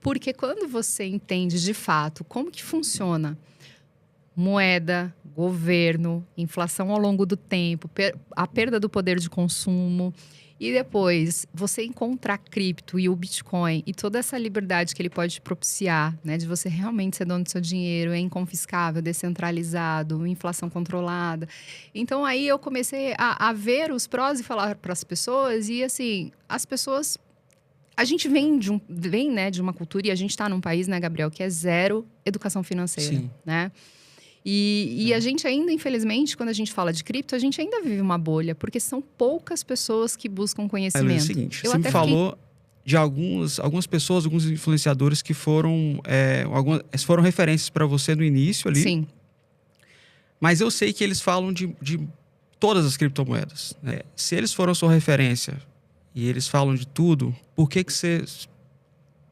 Porque quando você entende de fato como que funciona moeda, governo, inflação ao longo do tempo, a perda do poder de consumo, e depois você encontrar cripto e o Bitcoin e toda essa liberdade que ele pode te propiciar, né, de você realmente ser dono do seu dinheiro, é inconfiscável, descentralizado, inflação controlada. Então aí eu comecei a ver os prós e falar para as pessoas, e assim, as pessoas... A gente vem de uma cultura, e a gente está num país, né, Gabriel, que é zero educação financeira, Sim. né? E a gente ainda, infelizmente, quando a gente fala de cripto, a gente ainda vive uma bolha, porque são poucas pessoas que buscam conhecimento. É o seguinte, você me falou de algumas pessoas, alguns influenciadores que foram referências para você no início ali. Sim. Mas eu sei que eles falam de todas as criptomoedas, né? Se eles foram sua referência e eles falam de tudo, por que você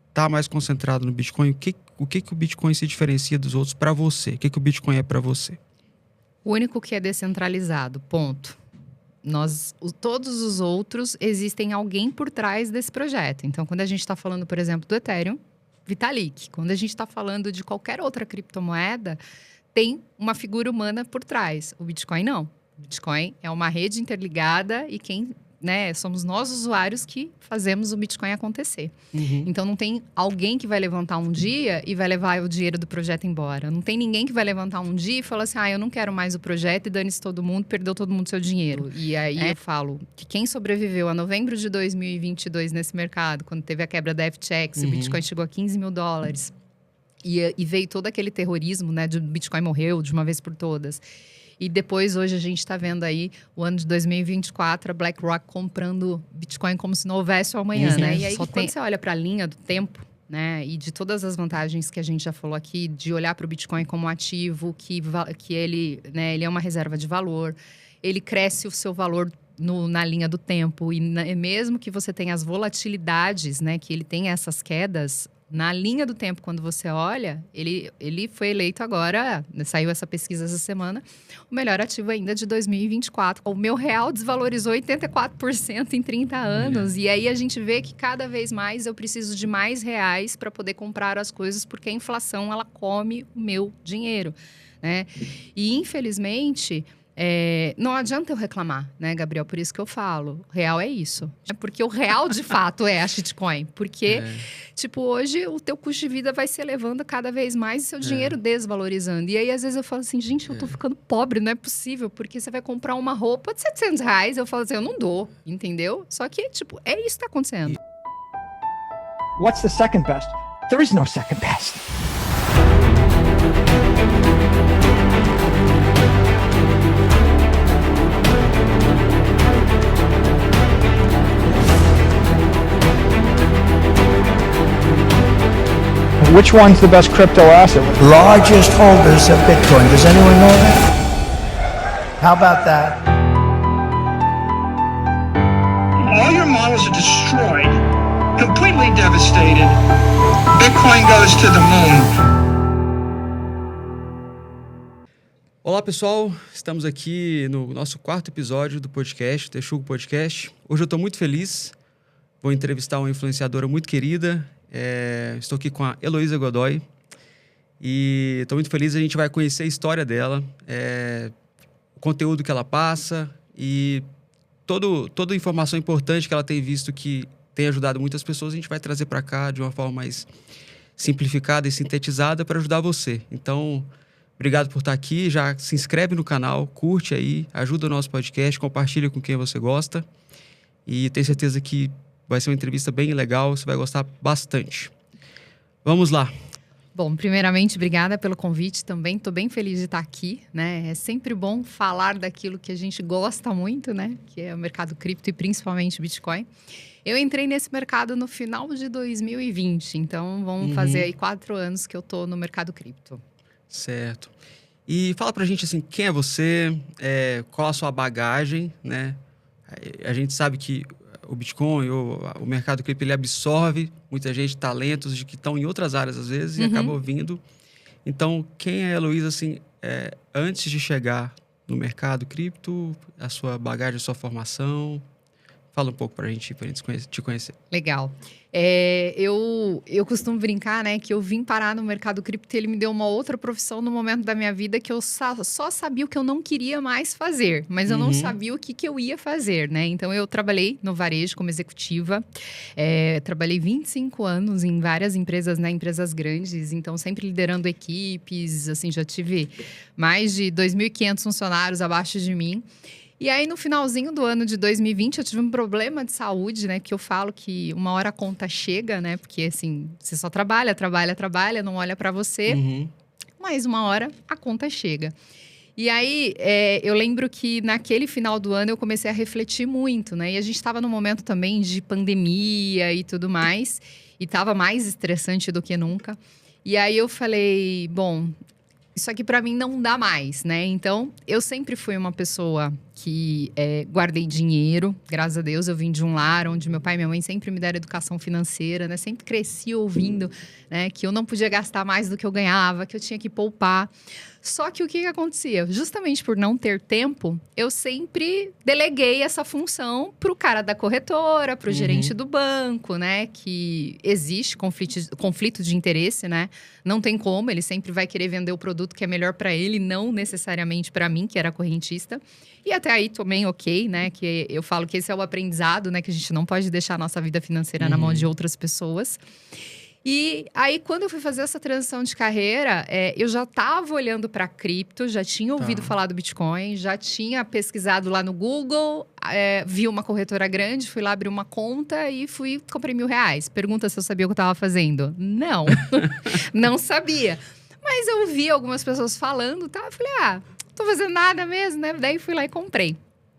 está mais concentrado no Bitcoin? O que o Bitcoin se diferencia dos outros para você? O que o Bitcoin é para você? O único que é descentralizado, ponto. Todos os outros, existem alguém por trás desse projeto. Então, quando a gente está falando, por exemplo, do Ethereum, Vitalik. Quando a gente está falando de qualquer outra criptomoeda, tem uma figura humana por trás. O Bitcoin não. O Bitcoin é uma rede interligada e somos nós usuários que fazemos o Bitcoin acontecer. Uhum. Então não tem alguém que vai levantar um dia e vai levar o dinheiro do projeto embora. Não tem ninguém que vai levantar um dia e falar assim, eu não quero mais o projeto e dane-se todo mundo, perdeu todo mundo seu dinheiro. E aí eu falo que quem sobreviveu a novembro de 2022 nesse mercado, quando teve a quebra da FTX, o Bitcoin chegou a $15 mil, e veio todo aquele terrorismo, né, de Bitcoin morreu de uma vez por todas. E depois, hoje, a gente está vendo aí o ano de 2024, a BlackRock comprando Bitcoin como se não houvesse o amanhã, né? E aí, quando você olha para a linha do tempo, né? E de todas as vantagens que a gente já falou aqui, de olhar para o Bitcoin como ativo, que ele, né, ele é uma reserva de valor, ele cresce o seu valor na linha do tempo. E mesmo que você tenha as volatilidades, né? Que ele tem essas quedas... Na linha do tempo, quando você olha, ele foi eleito agora, saiu essa pesquisa essa semana, o melhor ativo ainda de 2024. O meu real desvalorizou 84% em 30 anos. E aí a gente vê que cada vez mais eu preciso de mais reais para poder comprar as coisas, porque a inflação, ela come o meu dinheiro, né? E, infelizmente... não adianta eu reclamar, né, Gabriel? Por isso que eu falo, real é isso. Porque o real, de fato, é a shitcoin. Porque, hoje o teu custo de vida vai se elevando cada vez mais e seu dinheiro desvalorizando. E aí, às vezes, eu falo assim, gente, eu tô ficando pobre, não é possível. Porque você vai comprar uma roupa de R$700, eu falo assim, eu não dou, entendeu? Só que, é isso que tá acontecendo. What's the second best? There is no second best. Which one's the best crypto asset? Largest holders of Bitcoin. Does anyone know that? How about that? All your models are destroyed, completely devastated. Bitcoin goes to the moon. Olá, pessoal. Estamos aqui no nosso 4º episódio do podcast, Texugo Podcast. Hoje eu estou muito feliz. Vou entrevistar uma influenciadora muito querida. Estou aqui com a Heloísa Godoy e estou muito feliz. A gente vai conhecer a história dela, o conteúdo que ela passa e toda a informação importante que ela tem visto que tem ajudado muitas pessoas. A gente vai trazer para cá de uma forma mais simplificada e sintetizada para ajudar você. Então, obrigado por estar aqui. Já se inscreve no canal, curte aí, ajuda o nosso podcast, compartilha com quem você gosta e tenho certeza que vai ser uma entrevista bem legal, você vai gostar bastante. Vamos lá. Bom, primeiramente, obrigada pelo convite também. Estou bem feliz de estar aqui, né? É sempre bom falar daquilo que a gente gosta muito, né? Que é o mercado cripto e principalmente Bitcoin. Eu entrei nesse mercado no final de 2020, então vamos fazer aí 4 anos que eu estou no mercado cripto. Certo. E fala pra gente assim, quem é você, qual a sua bagagem, né? A gente sabe que o Bitcoin, o mercado cripto, ele absorve muita gente, talentos de que estão em outras áreas às vezes e acabam vindo. Então, quem é a Heloísa, assim, antes de chegar no mercado cripto, a sua bagagem, a sua formação? Fala um pouco pra gente te conhecer. Legal. Eu costumo brincar, né, que eu vim parar no mercado cripto e ele me deu uma outra profissão no momento da minha vida que eu só sabia o que eu não queria mais fazer, mas eu não sabia o que eu ia fazer, né? Então, eu trabalhei no varejo como executiva, trabalhei 25 anos em várias empresas, né, empresas grandes, então sempre liderando equipes, assim, já tive mais de 2.500 funcionários abaixo de mim. E aí, no finalzinho do ano de 2020, eu tive um problema de saúde, né? Que eu falo que uma hora a conta chega, né? Porque, assim, você só trabalha, não olha pra você. Mas uma hora a conta chega. E aí, eu lembro que naquele final do ano eu comecei a refletir muito, né? E a gente estava num momento também de pandemia e tudo mais. E estava mais estressante do que nunca. E aí eu falei, bom, isso aqui pra mim não dá mais, né? Então, eu sempre fui uma pessoa que guardei dinheiro. Graças a Deus, eu vim de um lar onde meu pai e minha mãe sempre me deram educação financeira, né? Sempre cresci ouvindo, né, que eu não podia gastar mais do que eu ganhava, que eu tinha que poupar. Só que o que acontecia? Justamente por não ter tempo, eu sempre deleguei essa função pro cara da corretora, pro gerente do banco, né? Que existe conflito de interesse, né? Não tem como, ele sempre vai querer vender o produto que é melhor para ele, não necessariamente para mim, que era correntista. E até aí também ok, né? Que eu falo que esse é o aprendizado, né? Que a gente não pode deixar a nossa vida financeira na mão de outras pessoas. E aí, quando eu fui fazer essa transição de carreira, eu já estava olhando para cripto, já tinha ouvido falar do Bitcoin, já tinha pesquisado lá no Google, vi uma corretora grande, fui lá abrir uma conta e comprei R$1.000. Pergunta se eu sabia o que eu estava fazendo. Não, não sabia. Mas eu vi algumas pessoas falando, tá? Eu falei, tô fazendo nada mesmo, né? Daí fui lá e comprei.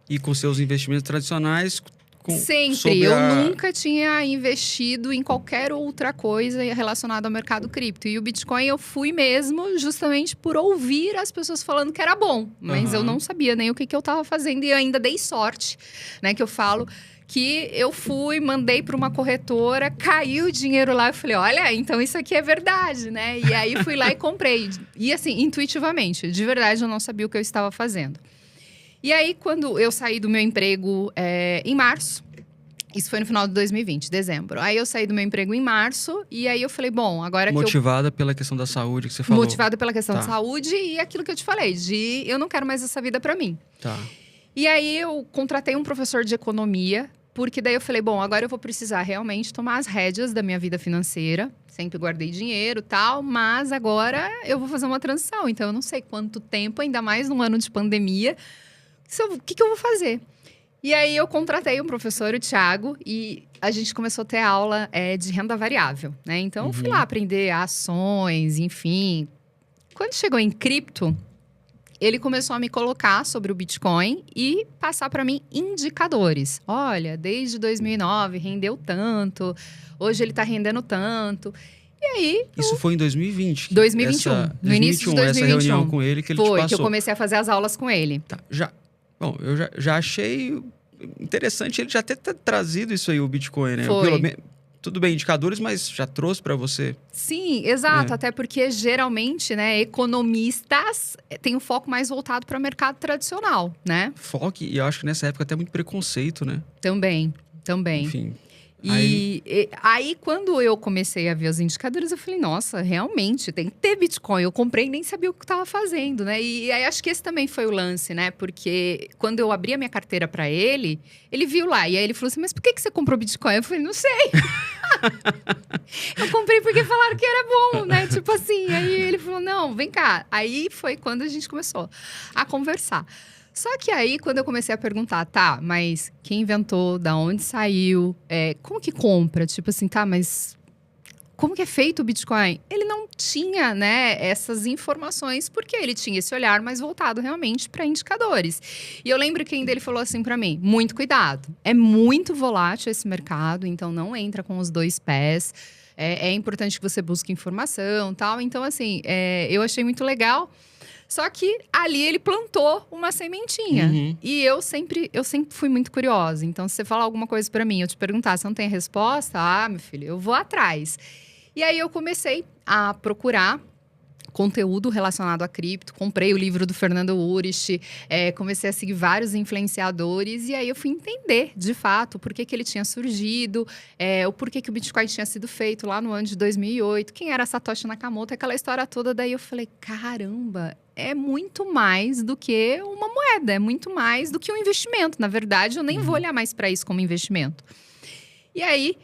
E com seus investimentos tradicionais... Sempre. Eu nunca tinha investido em qualquer outra coisa relacionada ao mercado cripto. E o Bitcoin eu fui mesmo justamente por ouvir as pessoas falando que era bom. Mas eu não sabia nem o que eu estava fazendo. E eu ainda dei sorte, né? Que eu falo que eu mandei para uma corretora, caiu o dinheiro lá. Eu falei, olha, então isso aqui é verdade, né? E aí fui lá e comprei. E assim, intuitivamente. De verdade, eu não sabia o que eu estava fazendo. E aí, quando eu saí do meu emprego em março, isso foi no final de 2020, dezembro. Aí eu saí do meu emprego em março e aí eu falei, bom, agora Motivada pela questão da saúde que você falou. Motivada pela questão da saúde e aquilo que eu te falei, de eu não quero mais essa vida pra mim. Tá. E aí eu contratei um professor de economia, porque daí eu falei, bom, agora eu vou precisar realmente tomar as rédeas da minha vida financeira. Sempre guardei dinheiro e tal, mas agora eu vou fazer uma transição. Então eu não sei quanto tempo, ainda mais num ano de pandemia... O que eu vou fazer? E aí, eu contratei um professor, o Thiago, e a gente começou a ter aula de renda variável, né? Então, eu fui lá aprender ações, enfim. Quando chegou em cripto, ele começou a me colocar sobre o Bitcoin e passar para mim indicadores. Olha, desde 2009 rendeu tanto, hoje ele está rendendo tanto... E aí, isso foi em 2020? 2021. No início de 2021. Essa reunião com ele que ele te passou. Foi, que eu comecei a fazer as aulas com ele. Tá, bom, eu já achei interessante ele já ter trazido isso aí, o Bitcoin, né? Foi. Tudo bem, indicadores, mas já trouxe para você? Sim, exato. Até porque, geralmente, né, economistas têm um foco mais voltado para o mercado tradicional, né? Foco, e eu acho que nessa época até muito preconceito, né? Também. Enfim... E aí, quando eu comecei a ver os indicadores, eu falei, nossa, realmente, tem que ter Bitcoin. Eu comprei e nem sabia o que estava fazendo, né? E aí, acho que esse também foi o lance, né? Porque quando eu abri a minha carteira para ele, ele viu lá. E aí, ele falou assim, mas por que você comprou Bitcoin? Eu falei, não sei. Eu comprei porque falaram que era bom, né? Tipo assim, aí ele falou, não, vem cá. Aí, foi quando a gente começou a conversar. Só que aí, quando eu comecei a perguntar, tá, mas quem inventou, da onde saiu, como que compra? Tipo assim, tá, mas como que é feito o Bitcoin? Ele não tinha, né, essas informações, porque ele tinha esse olhar mais voltado realmente para indicadores. E eu lembro que ainda ele falou assim para mim, muito cuidado, é muito volátil esse mercado, então não entra com os dois pés. É importante que você busque informação e tal. Então, assim, eu achei muito legal. Só que ali ele plantou uma sementinha. E eu sempre fui muito curiosa. Então, se você falar alguma coisa pra mim, eu te perguntar, você não tem a resposta? Ah, meu filho, eu vou atrás. E aí eu comecei a procurar conteúdo relacionado a cripto. Comprei o livro do Fernando Urich, comecei a seguir vários influenciadores. E aí eu fui entender, de fato, por que ele tinha surgido, o porquê que o Bitcoin tinha sido feito lá no ano de 2008, quem era Satoshi Nakamoto, aquela história toda. Daí eu falei, caramba, é muito mais do que uma moeda, é muito mais do que um investimento. Na verdade, eu nem vou olhar mais para isso como investimento. E aí,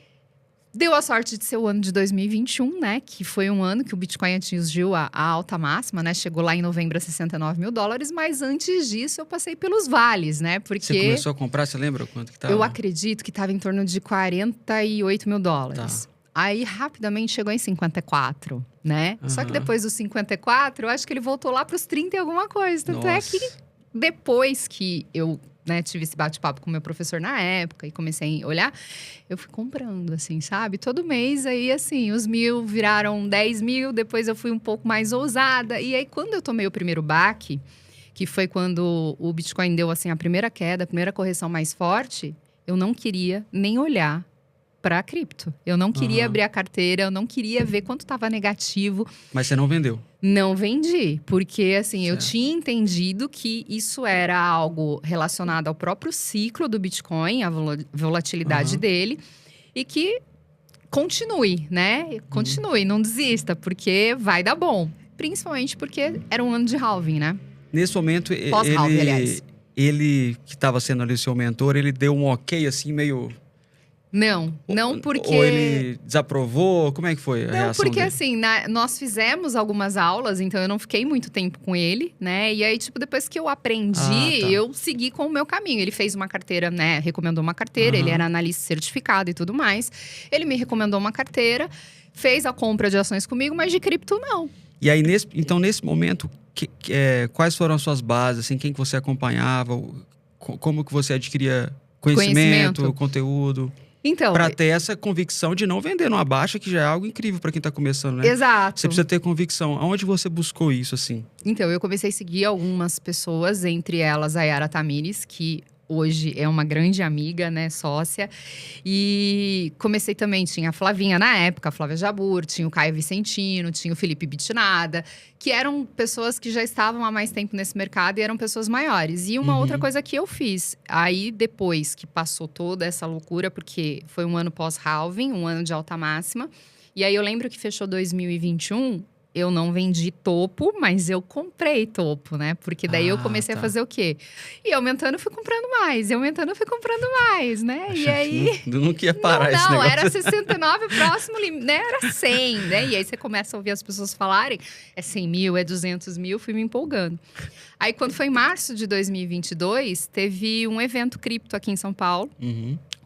deu a sorte de ser o ano de 2021, né? Que foi um ano que o Bitcoin atingiu a alta máxima, né? Chegou lá em novembro a $69 mil. Mas antes disso, eu passei pelos vales, né? Porque Você começou a comprar, você lembra quanto que estava? Eu acredito que estava em torno de $48 mil. Tá. Aí, rapidamente, chegou em 54, né? Só que depois dos 54, eu acho que ele voltou lá para os 30 e alguma coisa. Tanto é que depois que eu tive esse bate-papo com o meu professor na época e comecei a olhar, eu fui comprando, assim, sabe? Todo mês, aí, assim, os 1.000 viraram 10 mil, depois eu fui um pouco mais ousada. E aí, quando eu tomei o primeiro baque, que foi quando o Bitcoin deu, assim, a primeira queda, a primeira correção mais forte, eu não queria nem olhar para cripto. Eu não queria abrir a carteira, eu não queria ver quanto estava negativo. Mas você não vendeu? Não vendi, porque assim, eu tinha entendido que isso era algo relacionado ao próprio ciclo do Bitcoin, a volatilidade dele, e que continue, né? Continue, não desista, porque vai dar bom. Principalmente porque era um ano de halving, né? Nesse momento, Pós-halving, aliás. Ele que estava sendo ali o seu mentor, ele deu um ok, assim, meio... Não porque... Ou ele desaprovou? Como é que foi a reação Não, porque dele? assim, nós fizemos algumas aulas, então eu não fiquei muito tempo com ele, né? E aí, tipo, depois que eu aprendi, eu segui com o meu caminho. Ele fez uma carteira, né? Recomendou uma carteira, ele era analista certificado e tudo mais. Ele me recomendou uma carteira, fez a compra de ações comigo, mas de cripto não. E aí, nesse momento, quais foram as suas bases? Assim, quem que você acompanhava? Como que você adquiria conhecimento. Conteúdo? Então, para ter essa convicção de não vender numa baixa, que já é algo incrível para quem está começando, né? Exato. Você precisa ter convicção. Aonde você buscou isso, assim? Então, eu comecei a seguir algumas pessoas, entre elas a Yara Tamires, que hoje é uma grande amiga, né, sócia. E comecei também, tinha a Flavinha na época, a Flávia Jabur, tinha o Caio Vicentino, tinha o Felipe Bitnada, que eram pessoas que já estavam há mais tempo nesse mercado e eram pessoas maiores. E uma outra coisa que eu fiz, aí depois que passou toda essa loucura, porque foi um ano pós-halving, um ano de alta máxima, e aí eu lembro que fechou 2021... Eu não vendi topo, mas eu comprei topo, né? Porque daí eu comecei a fazer o quê? E aumentando, fui comprando mais. E aumentando, fui comprando mais, né? E aí... Não ia parar esse negócio. Não, era 69, o próximo limite, né? Era 100, né? E aí você começa a ouvir as pessoas falarem, é 100 mil, é 200 mil, fui me empolgando. Aí, quando foi em março de 2022, teve um evento cripto aqui em São Paulo.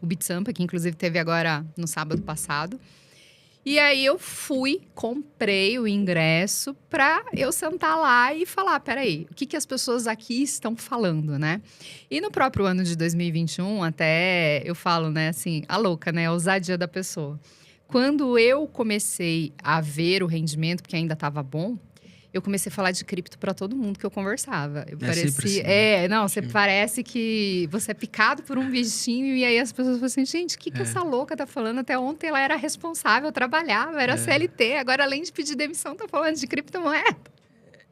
O BitSampa, que inclusive teve agora no sábado passado. E aí eu comprei o ingresso pra eu sentar lá e falar, peraí, o que as pessoas aqui estão falando, né? E no próprio ano de 2021, até eu falo, né, assim, a louca, né, a ousadia da pessoa. Quando eu comecei a ver o rendimento, porque ainda estava bom, eu comecei a falar de cripto para todo mundo que eu conversava. Eu parecia, você parece que você é picado por um bichinho e aí as pessoas falam assim, gente, o que essa louca tá falando? Até ontem ela era responsável, trabalhava, era CLT, agora além de pedir demissão tá falando de criptomoeda.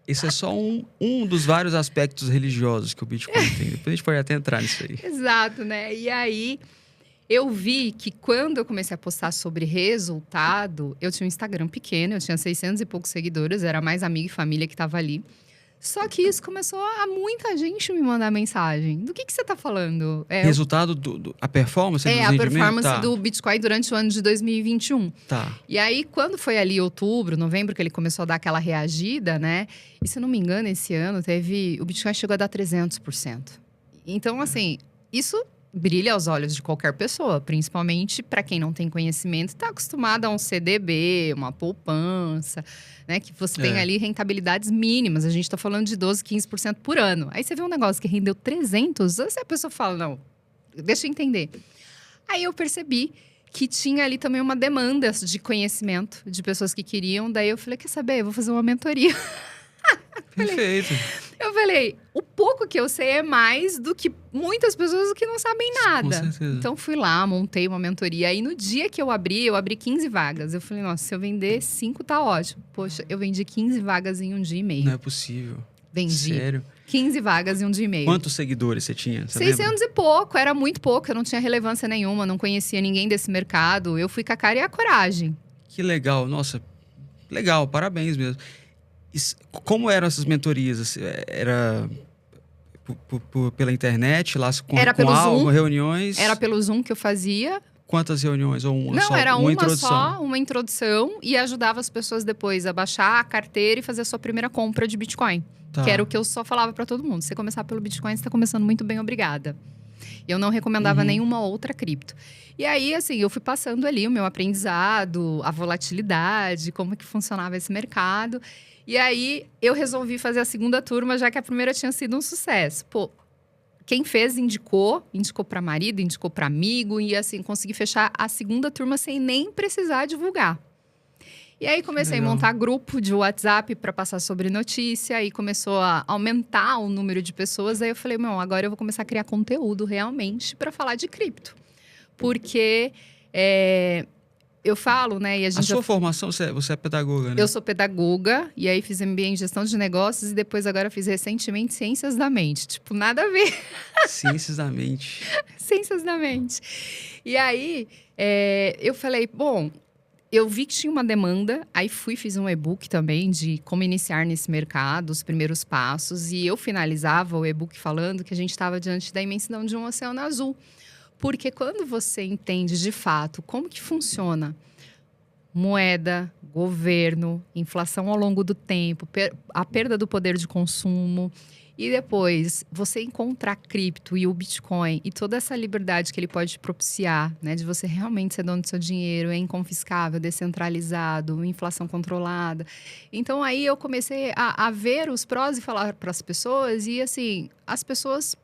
Isso é só um dos vários aspectos religiosos que o Bitcoin tem. Depois a gente pode até entrar nisso aí. Exato, né? E aí... eu vi que quando eu comecei a postar sobre resultado, eu tinha um Instagram pequeno, eu tinha 600 e poucos seguidores, era mais amiga e família que tava ali. Só que isso começou a muita gente me mandar mensagem. Do que você tá falando? Resultado a performance do rendimento? A performance do Bitcoin durante o ano de 2021. Tá. E aí, quando foi ali outubro, novembro, que ele começou a dar aquela reagida, né? E se eu não me engano, esse ano o Bitcoin chegou a dar 300%. Então, assim, isso... brilha aos olhos de qualquer pessoa, principalmente para quem não tem conhecimento, está acostumado a um CDB, uma poupança, né? Que você tem ali rentabilidades mínimas. A gente está falando de 12%, 15% por ano. Aí você vê um negócio que rendeu 300%, aí a pessoa fala, não, deixa eu entender. Aí eu percebi que tinha ali também uma demanda de conhecimento de pessoas que queriam. Daí eu falei, quer saber? Eu vou fazer uma mentoria. Perfeito. Eu falei, o pouco que eu sei é mais do que muitas pessoas que não sabem nada. Com certeza. Então, fui lá, montei uma mentoria. Aí, no dia que eu abri 15 vagas. Eu falei, nossa, se eu vender 5, tá ótimo. Poxa, eu vendi 15 vagas em um dia e meio. Não é possível. Vendi. Sério? 15 vagas em um dia e meio. Quantos seguidores você tinha? Você 600 e pouco, era muito pouco. Eu não tinha relevância nenhuma, não conhecia ninguém desse mercado. Eu fui com a cara e a coragem. Que legal. Nossa, legal. Parabéns mesmo. Como eram essas mentorias? Assim, era pela internet, lá com, Era pelo Zoom. Reuniões? Era pelo Zoom que eu fazia. Quantas reuniões? Ou uma Não, só? era uma introdução? só, uma introdução. E ajudava as pessoas depois a baixar a carteira e fazer a sua primeira compra de Bitcoin. Tá. Que era o que eu só falava pra todo mundo. Se você começar pelo Bitcoin, você tá começando muito bem, obrigada. Eu não recomendava nenhuma outra cripto. E aí, assim, eu fui passando ali o meu aprendizado, a volatilidade, como que funcionava esse mercado. E aí, eu resolvi fazer a segunda turma, já que a primeira tinha sido um sucesso. Pô, quem fez indicou para marido, indicou para amigo. E assim, consegui fechar a segunda turma sem nem precisar divulgar. E aí, comecei a montar grupo de WhatsApp para passar sobre notícia. E começou a aumentar o número de pessoas. Aí eu falei, agora eu vou começar a criar conteúdo realmente para falar de cripto. Porque eu falo, né? E a sua formação, você é pedagoga, né? Eu sou pedagoga, e aí fiz MBA em gestão de negócios, e depois agora fiz recentemente Ciências da Mente. Tipo, nada a ver. Ciências da Mente. Ciências da Mente. E aí, eu falei, bom, eu vi que tinha uma demanda, aí fiz um e-book também de como iniciar nesse mercado, os primeiros passos, e eu finalizava o e-book falando que a gente estava diante da imensidão de um oceano azul. Porque quando você entende de fato como que funciona moeda, governo, inflação ao longo do tempo, a perda do poder de consumo, e depois você encontrar a cripto e o Bitcoin e toda essa liberdade que ele pode te propiciar, né, de você realmente ser dono do seu dinheiro, é inconfiscável, descentralizado, inflação controlada. Então aí eu comecei a ver os prós e falar para as pessoas, e assim, as pessoas...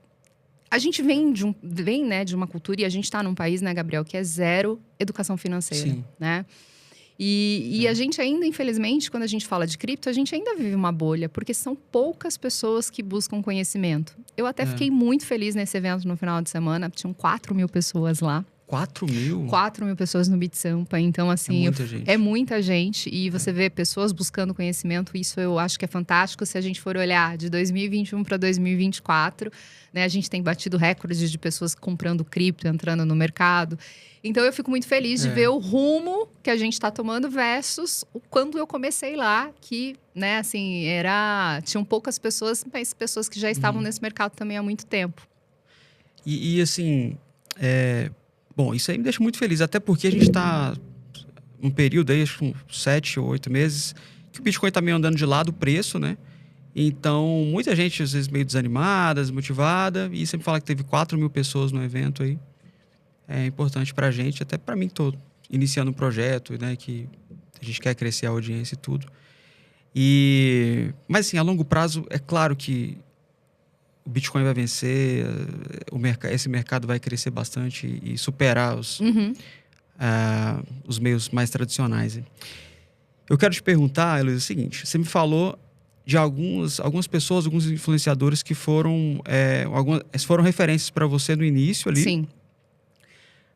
A gente vem de uma cultura, e a gente está num país, né, Gabriel, que é zero educação financeira, Sim. né? E a gente ainda, infelizmente, quando a gente fala de cripto, a gente ainda vive uma bolha, porque são poucas pessoas que buscam conhecimento. Eu até fiquei muito feliz nesse evento no final de semana, tinham 4.000 pessoas lá. 4.000? 4.000 pessoas no BitSampa, então assim... É muita gente. É muita gente, e você vê pessoas buscando conhecimento, isso eu acho que é fantástico. Se a gente for olhar de 2021 para 2024, né, a gente tem batido recordes de pessoas comprando cripto, entrando no mercado. Então eu fico muito feliz de ver o rumo que a gente está tomando versus quando eu comecei lá, que, né, assim, tinham poucas pessoas, mas pessoas que já estavam nesse mercado também há muito tempo. E assim... Bom, isso aí me deixa muito feliz, até porque a gente está num período aí, acho que 7 ou 8 meses, que o Bitcoin está meio andando de lado o preço, né? Então, muita gente, às vezes, meio desanimada, desmotivada, e sempre fala que teve 4.000 pessoas no evento aí. É importante pra gente, até pra mim que tô iniciando um projeto, né? Que a gente quer crescer a audiência e tudo. Mas, assim, a longo prazo, é claro que o Bitcoin vai vencer, esse mercado vai crescer bastante e superar os meios mais tradicionais. Eu quero te perguntar, Heloísa, o seguinte: você me falou de algumas pessoas, alguns influenciadores que foram referências para você no início ali. Sim.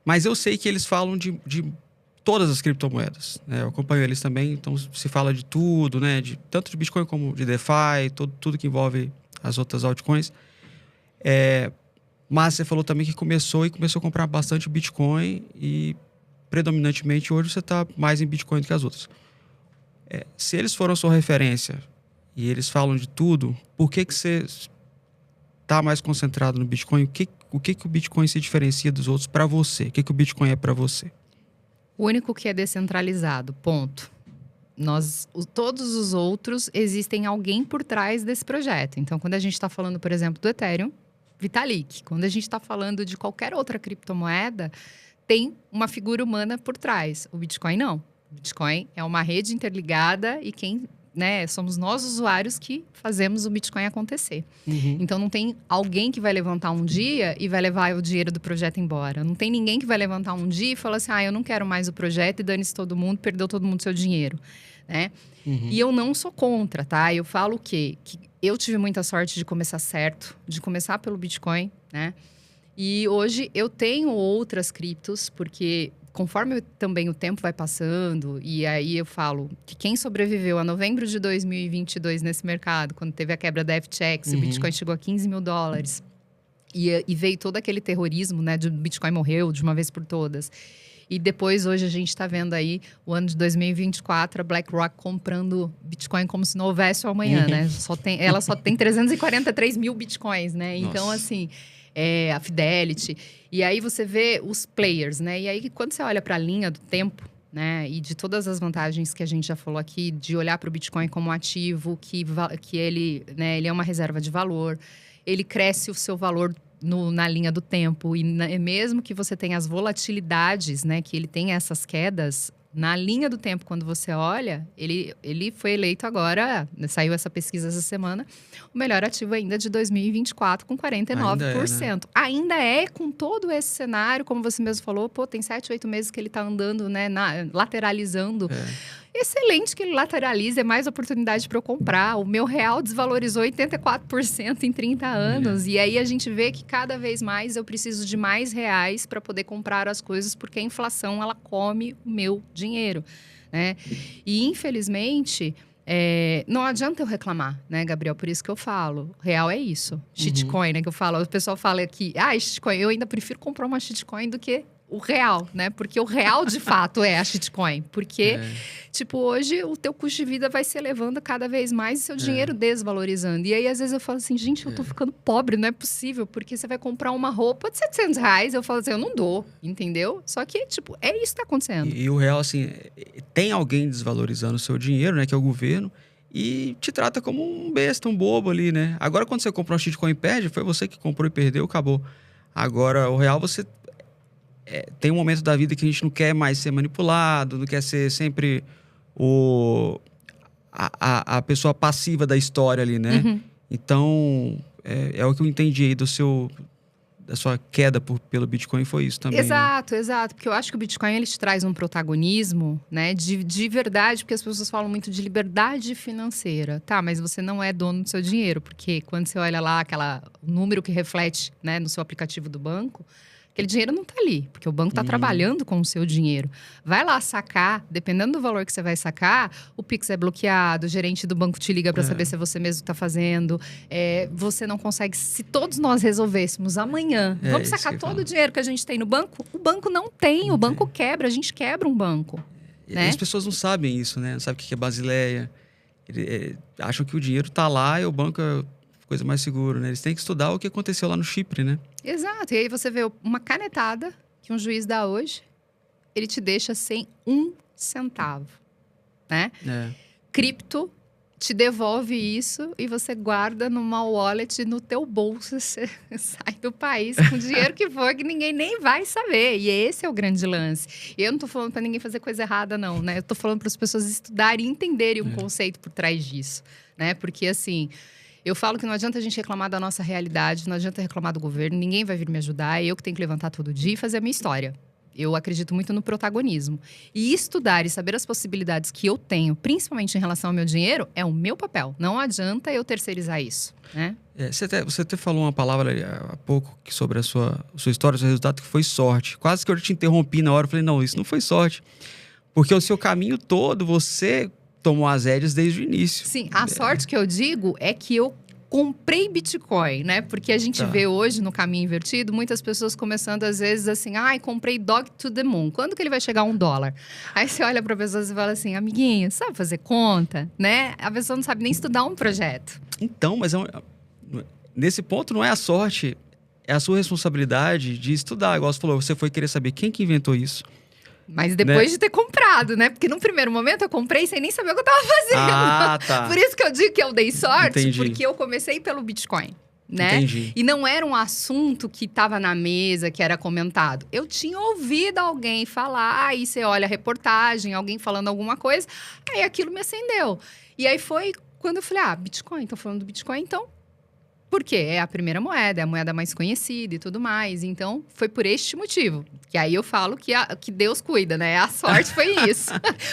Mas eu sei que eles falam de todas as criptomoedas, né? Eu acompanho eles também, então se fala de tudo, né? Tanto de Bitcoin como de DeFi, tudo que envolve as outras altcoins. Mas você falou também que começou a comprar bastante Bitcoin, e predominantemente hoje você está mais em Bitcoin do que as outras. Se eles foram sua referência e eles falam de tudo, por que você está mais concentrado no Bitcoin? O que o Bitcoin se diferencia dos outros para você? O que o Bitcoin é para você? O único que é descentralizado, ponto. Todos os outros, existem alguém por trás desse projeto. Então, quando a gente está falando, por exemplo, do Ethereum, Vitalik. Quando a gente está falando de qualquer outra criptomoeda, tem uma figura humana por trás. O Bitcoin não. O Bitcoin é uma rede interligada, e somos nós, usuários, que fazemos o Bitcoin acontecer. Então, não tem alguém que vai levantar um dia e vai levar o dinheiro do projeto embora. Não tem ninguém que vai levantar um dia e falar assim, eu não quero mais o projeto, e dane-se todo mundo, perdeu todo mundo seu dinheiro, né? E eu não sou contra, tá? Eu falo o quê? Que eu tive muita sorte de começar certo, de começar pelo Bitcoin, né? E hoje eu tenho outras criptos, porque conforme também o tempo vai passando, e aí eu falo que quem sobreviveu a novembro de 2022 nesse mercado, quando teve a quebra da FTX, o Bitcoin chegou a $15 mil, e veio todo aquele terrorismo, né, de Bitcoin morreu de uma vez por todas. E depois, hoje, a gente está vendo aí o ano de 2024, a BlackRock comprando Bitcoin como se não houvesse o amanhã, né? Ela só tem 343 mil Bitcoins, né? Nossa. Então, assim, a Fidelity. E aí você vê os players, né? E aí, quando você olha para a linha do tempo, né? E de todas as vantagens que a gente já falou aqui, de olhar para o Bitcoin como ativo, que ele, né, ele é uma reserva de valor, ele cresce o seu valor na linha do tempo. E mesmo que você tenha as volatilidades, né? Que ele tem essas quedas, na linha do tempo, quando você olha, ele foi eleito agora, saiu essa pesquisa essa semana, o melhor ativo ainda de 2024, com 49%. Ainda é, com todo esse cenário, como você mesmo falou, tem 7, 8 meses que ele está andando, né, lateralizando. Excelente que ele lateralize, é mais oportunidade para eu comprar. O meu real desvalorizou 84% em 30 anos. E aí a gente vê que cada vez mais eu preciso de mais reais para poder comprar as coisas, porque a inflação, ela come o meu dinheiro, né? E infelizmente, não adianta eu reclamar, né, Gabriel? Por isso que eu falo, real é isso. Shitcoin, né, que eu falo. O pessoal fala aqui, shitcoin, eu ainda prefiro comprar uma shitcoin do que o real, né? Porque o real, de fato, é a shitcoin. Porque, tipo, hoje o teu custo de vida vai se elevando cada vez mais e seu dinheiro desvalorizando. E aí, às vezes, eu falo assim, gente, eu tô ficando pobre, não é possível. Porque você vai comprar uma roupa de R$700, eu falo assim, eu não dou, entendeu? Só que, tipo, é isso que tá acontecendo. E o real, assim, tem alguém desvalorizando o seu dinheiro, né? Que é o governo. E te trata como um besta, um bobo ali, né? Agora, quando você compra um shitcoin e perde, foi você que comprou e perdeu, acabou. Agora, o real, você... tem um momento da vida que a gente não quer mais ser manipulado, não quer ser sempre a pessoa passiva da história ali, né? Então, é o que eu entendi aí da sua queda pelo Bitcoin, foi isso também. Exato, exato. Porque eu acho que o Bitcoin, ele te traz um protagonismo, né? De verdade, porque as pessoas falam muito de liberdade financeira. Tá, mas você não é dono do seu dinheiro. Porque quando você olha lá o número que reflete, né, no seu aplicativo do banco, aquele dinheiro não está ali, porque o banco está trabalhando com o seu dinheiro. Vai lá sacar, dependendo do valor que você vai sacar, o Pix é bloqueado, o gerente do banco te liga para saber se é você mesmo que está fazendo. Você não consegue... Se todos nós resolvêssemos amanhã, vamos sacar todo o dinheiro que a gente tem no banco? O banco não tem, o banco quebra, a gente quebra um banco. Né? As pessoas não sabem isso, né? Não sabem o que é Basileia. Acham que o dinheiro está lá e o banco é coisa mais segura, né? Eles têm que estudar o que aconteceu lá no Chipre, né? Exato. E aí você vê uma canetada que um juiz dá hoje, ele te deixa sem 1 centavo, né? Cripto te devolve isso e você guarda numa wallet no teu bolso. Você sai do país com o dinheiro que for, que ninguém nem vai saber. E esse é o grande lance. E eu não tô falando para ninguém fazer coisa errada, não, né? Eu tô falando para as pessoas estudarem e entenderem um conceito por trás disso, né? Porque, assim... Eu falo que não adianta a gente reclamar da nossa realidade, não adianta reclamar do governo, ninguém vai vir me ajudar, é eu que tenho que levantar todo dia e fazer a minha história. Eu acredito muito no protagonismo. E estudar e saber as possibilidades que eu tenho, principalmente em relação ao meu dinheiro, é o meu papel. Não adianta eu terceirizar isso, né? Você até falou uma palavra há pouco sobre a sua história, o seu resultado, que foi sorte. Quase que eu te interrompi na hora, eu falei, não, isso não foi sorte. Porque o seu caminho todo, você... tomou as rédeas desde o início. Sim, a sorte que eu digo é que eu comprei Bitcoin, né? Porque a gente vê hoje no caminho invertido, muitas pessoas começando às vezes assim, comprei Dog to the Moon. Quando que ele vai chegar a $1? Aí você olha para a pessoa e fala assim, amiguinho, sabe fazer conta, né? A pessoa não sabe nem estudar um projeto. Então, mas nesse ponto não é a sorte, é a sua responsabilidade de estudar. Igual você falou, você foi querer saber quem que inventou isso. Mas depois de ter comprado, né? Porque num primeiro momento eu comprei sem nem saber o que eu tava fazendo. Tá. Por isso que eu digo que eu dei sorte, Entendi. porque eu comecei pelo Bitcoin, né? Entendi. E não era um assunto que tava na mesa, que era comentado. Eu tinha ouvido alguém falar, aí você olha a reportagem, alguém falando alguma coisa, aí aquilo me acendeu. E aí foi quando eu falei, Bitcoin, tô falando do Bitcoin, então... Por quê? É a primeira moeda, é a moeda mais conhecida e tudo mais. Então, foi por este motivo. Que aí eu falo que Deus cuida, né? A sorte foi isso.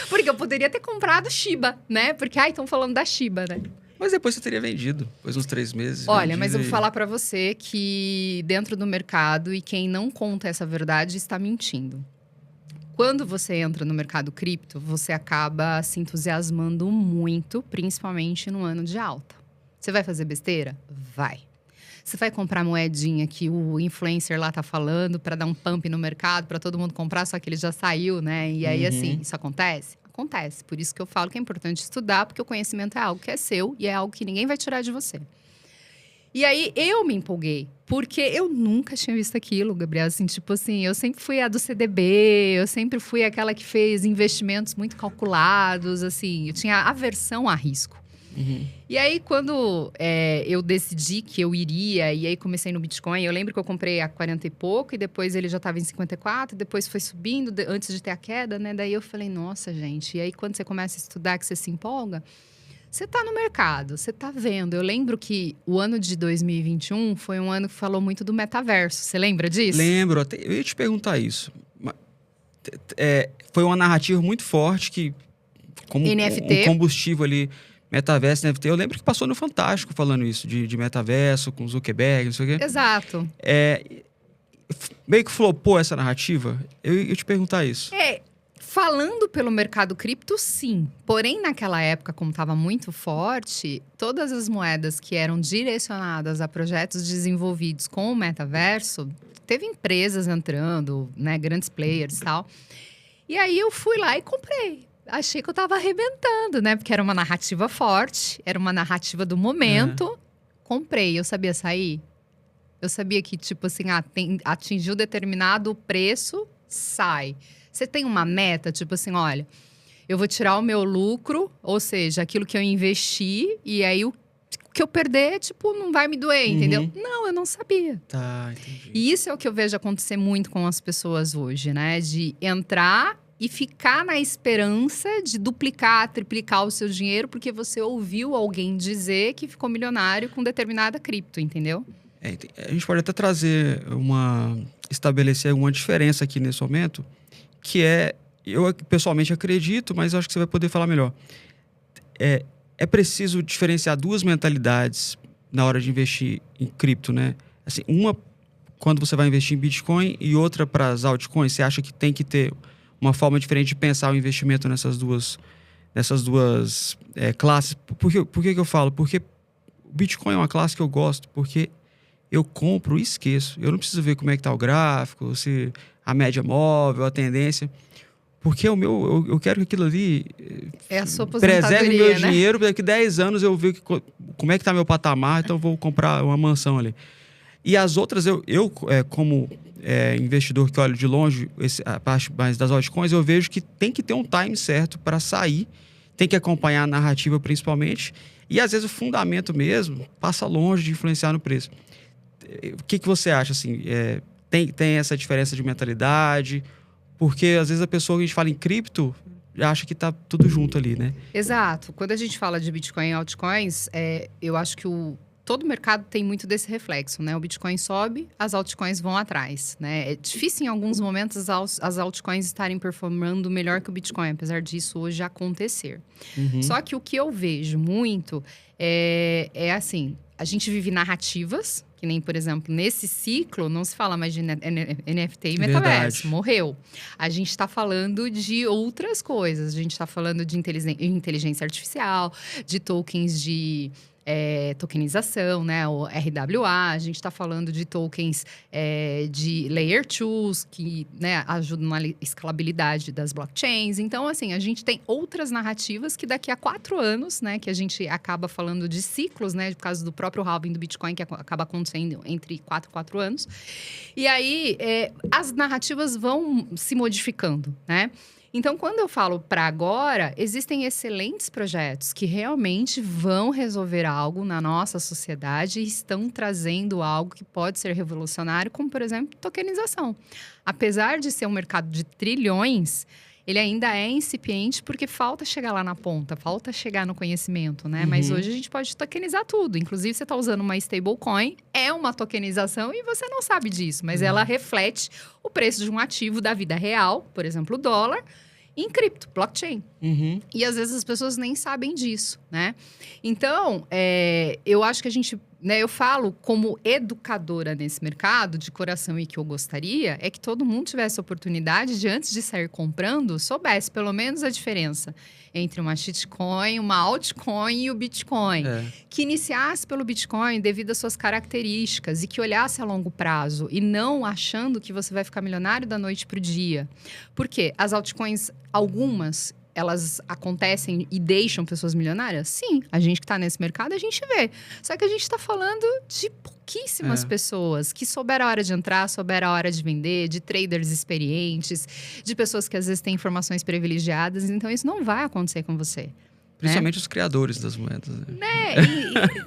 Porque eu poderia ter comprado Shiba, né? Porque, estão falando da Shiba, né? Mas depois você teria vendido, depois uns 3 meses. Olha, mas eu vou falar para você que dentro do mercado, e quem não conta essa verdade está mentindo. Quando você entra no mercado cripto, você acaba se entusiasmando muito, principalmente no ano de alta. Você vai fazer besteira? Vai. Você vai comprar moedinha que o influencer lá tá falando para dar um pump no mercado, para todo mundo comprar, só que ele já saiu, né? E aí, assim, isso acontece? Acontece. Por isso que eu falo que é importante estudar, porque o conhecimento é algo que é seu e é algo que ninguém vai tirar de você. E aí, eu me empolguei, porque eu nunca tinha visto aquilo, Gabriel. Assim, tipo assim, eu sempre fui a do CDB, eu sempre fui aquela que fez investimentos muito calculados, assim. Eu tinha aversão a risco. E aí, quando eu decidi que eu iria, e aí comecei no Bitcoin, eu lembro que eu comprei a 40 e pouco, e depois ele já estava em 54, depois foi subindo, antes de ter a queda, né? Daí eu falei, nossa, gente. E aí, quando você começa a estudar, que você se empolga, você tá no mercado, você tá vendo. Eu lembro que o ano de 2021 foi um ano que falou muito do metaverso. Você lembra disso? Lembro, eu ia te perguntar isso. Foi uma narrativa muito forte que, como NFT. um combustível ali, metaverso, NFT. Eu lembro que passou no Fantástico falando isso, de metaverso, com Zuckerberg, não sei o quê. Exato. Meio que flopou essa narrativa. Eu ia te perguntar isso. Falando pelo mercado cripto, sim. Porém, naquela época, como estava muito forte, todas as moedas que eram direcionadas a projetos desenvolvidos com o metaverso, teve empresas entrando, né, grandes players e tal. E aí eu fui lá e comprei. Achei que eu tava arrebentando, né? Porque era uma narrativa forte, era uma narrativa do momento. Comprei, eu sabia sair. Eu sabia que, tipo assim, atingiu determinado preço, sai. Você tem uma meta, tipo assim, olha, eu vou tirar o meu lucro, ou seja, aquilo que eu investi, e aí o que eu perder, tipo, não vai me doer, entendeu? Não, eu não sabia. Tá, entendi. E isso é o que eu vejo acontecer muito com as pessoas hoje, né? De entrar e ficar na esperança de duplicar, triplicar o seu dinheiro, porque você ouviu alguém dizer que ficou milionário com determinada cripto, entendeu? A gente pode até estabelecer uma diferença aqui nesse momento, que eu pessoalmente acredito, mas eu acho que você vai poder falar melhor. É preciso diferenciar duas mentalidades na hora de investir em cripto, né? Assim, uma quando você vai investir em Bitcoin e outra para as altcoins. Você acha que tem que ter uma forma diferente de pensar o investimento nessas duas classes? Por que eu falo? Porque o Bitcoin é uma classe que eu gosto, porque eu compro e esqueço. Eu não preciso ver como é que está o gráfico, se a média móvel, a tendência. Porque eu quero que aquilo ali é a sua aposentadoria, preserve meu né? dinheiro. Daqui 10 anos eu ver como é que está meu patamar, então eu vou comprar uma mansão ali. E as outras, como investidor que olho de longe, a parte mais das altcoins, eu vejo que tem que ter um time certo para sair, tem que acompanhar a narrativa principalmente, e às vezes o fundamento mesmo passa longe de influenciar no preço. O que você acha, assim? Tem essa diferença de mentalidade? Porque às vezes a pessoa que a gente fala em cripto acha que tá tudo junto ali, né? Exato. Quando a gente fala de Bitcoin e altcoins, eu acho que todo mercado tem muito desse reflexo, né? O Bitcoin sobe, as altcoins vão atrás, né? É difícil em alguns momentos as altcoins estarem performando melhor que o Bitcoin, apesar disso hoje acontecer. Só que o que eu vejo muito é assim, a gente vive narrativas, que nem, por exemplo, nesse ciclo, não se fala mais de NFT e metaverso. Verdade. Morreu. A gente está falando de outras coisas. A gente está falando de inteligência artificial, de tokens de tokenização, né? O RWA. A gente está falando de tokens de Layer 2, que, né, ajudam na escalabilidade das blockchains. Então, assim, a gente tem outras narrativas que daqui a 4 anos, né? Que a gente acaba falando de ciclos, né? Por causa do próprio halving do Bitcoin, que acaba acontecendo entre 4 e 4 anos. E aí, as narrativas vão se modificando, né? Então, quando eu falo para agora, existem excelentes projetos que realmente vão resolver algo na nossa sociedade e estão trazendo algo que pode ser revolucionário, como, por exemplo, tokenização. Apesar de ser um mercado de trilhões, ele ainda é incipiente porque falta chegar lá na ponta, falta chegar no conhecimento, né? Mas hoje a gente pode tokenizar tudo. Inclusive, você está usando uma stablecoin, é uma tokenização e você não sabe disso. Mas ela reflete o preço de um ativo da vida real, por exemplo, o dólar, em cripto, blockchain. Uhum. E às vezes as pessoas nem sabem disso, né? Então, eu acho que a gente... Né, eu falo como educadora nesse mercado, de coração, e que eu gostaria, é que todo mundo tivesse a oportunidade de, antes de sair comprando, soubesse pelo menos a diferença entre uma shitcoin, uma altcoin e o Bitcoin. Que iniciasse pelo Bitcoin devido às suas características e que olhasse a longo prazo e não achando que você vai ficar milionário da noite para o dia. Por quê? As altcoins, algumas... elas acontecem e deixam pessoas milionárias? Sim, a gente que está nesse mercado, a gente vê. Só que a gente está falando de pouquíssimas pessoas que souberam a hora de entrar, souberam a hora de vender, de traders experientes, de pessoas que às vezes têm informações privilegiadas. Então, isso não vai acontecer com você. Principalmente os criadores das moedas. Né?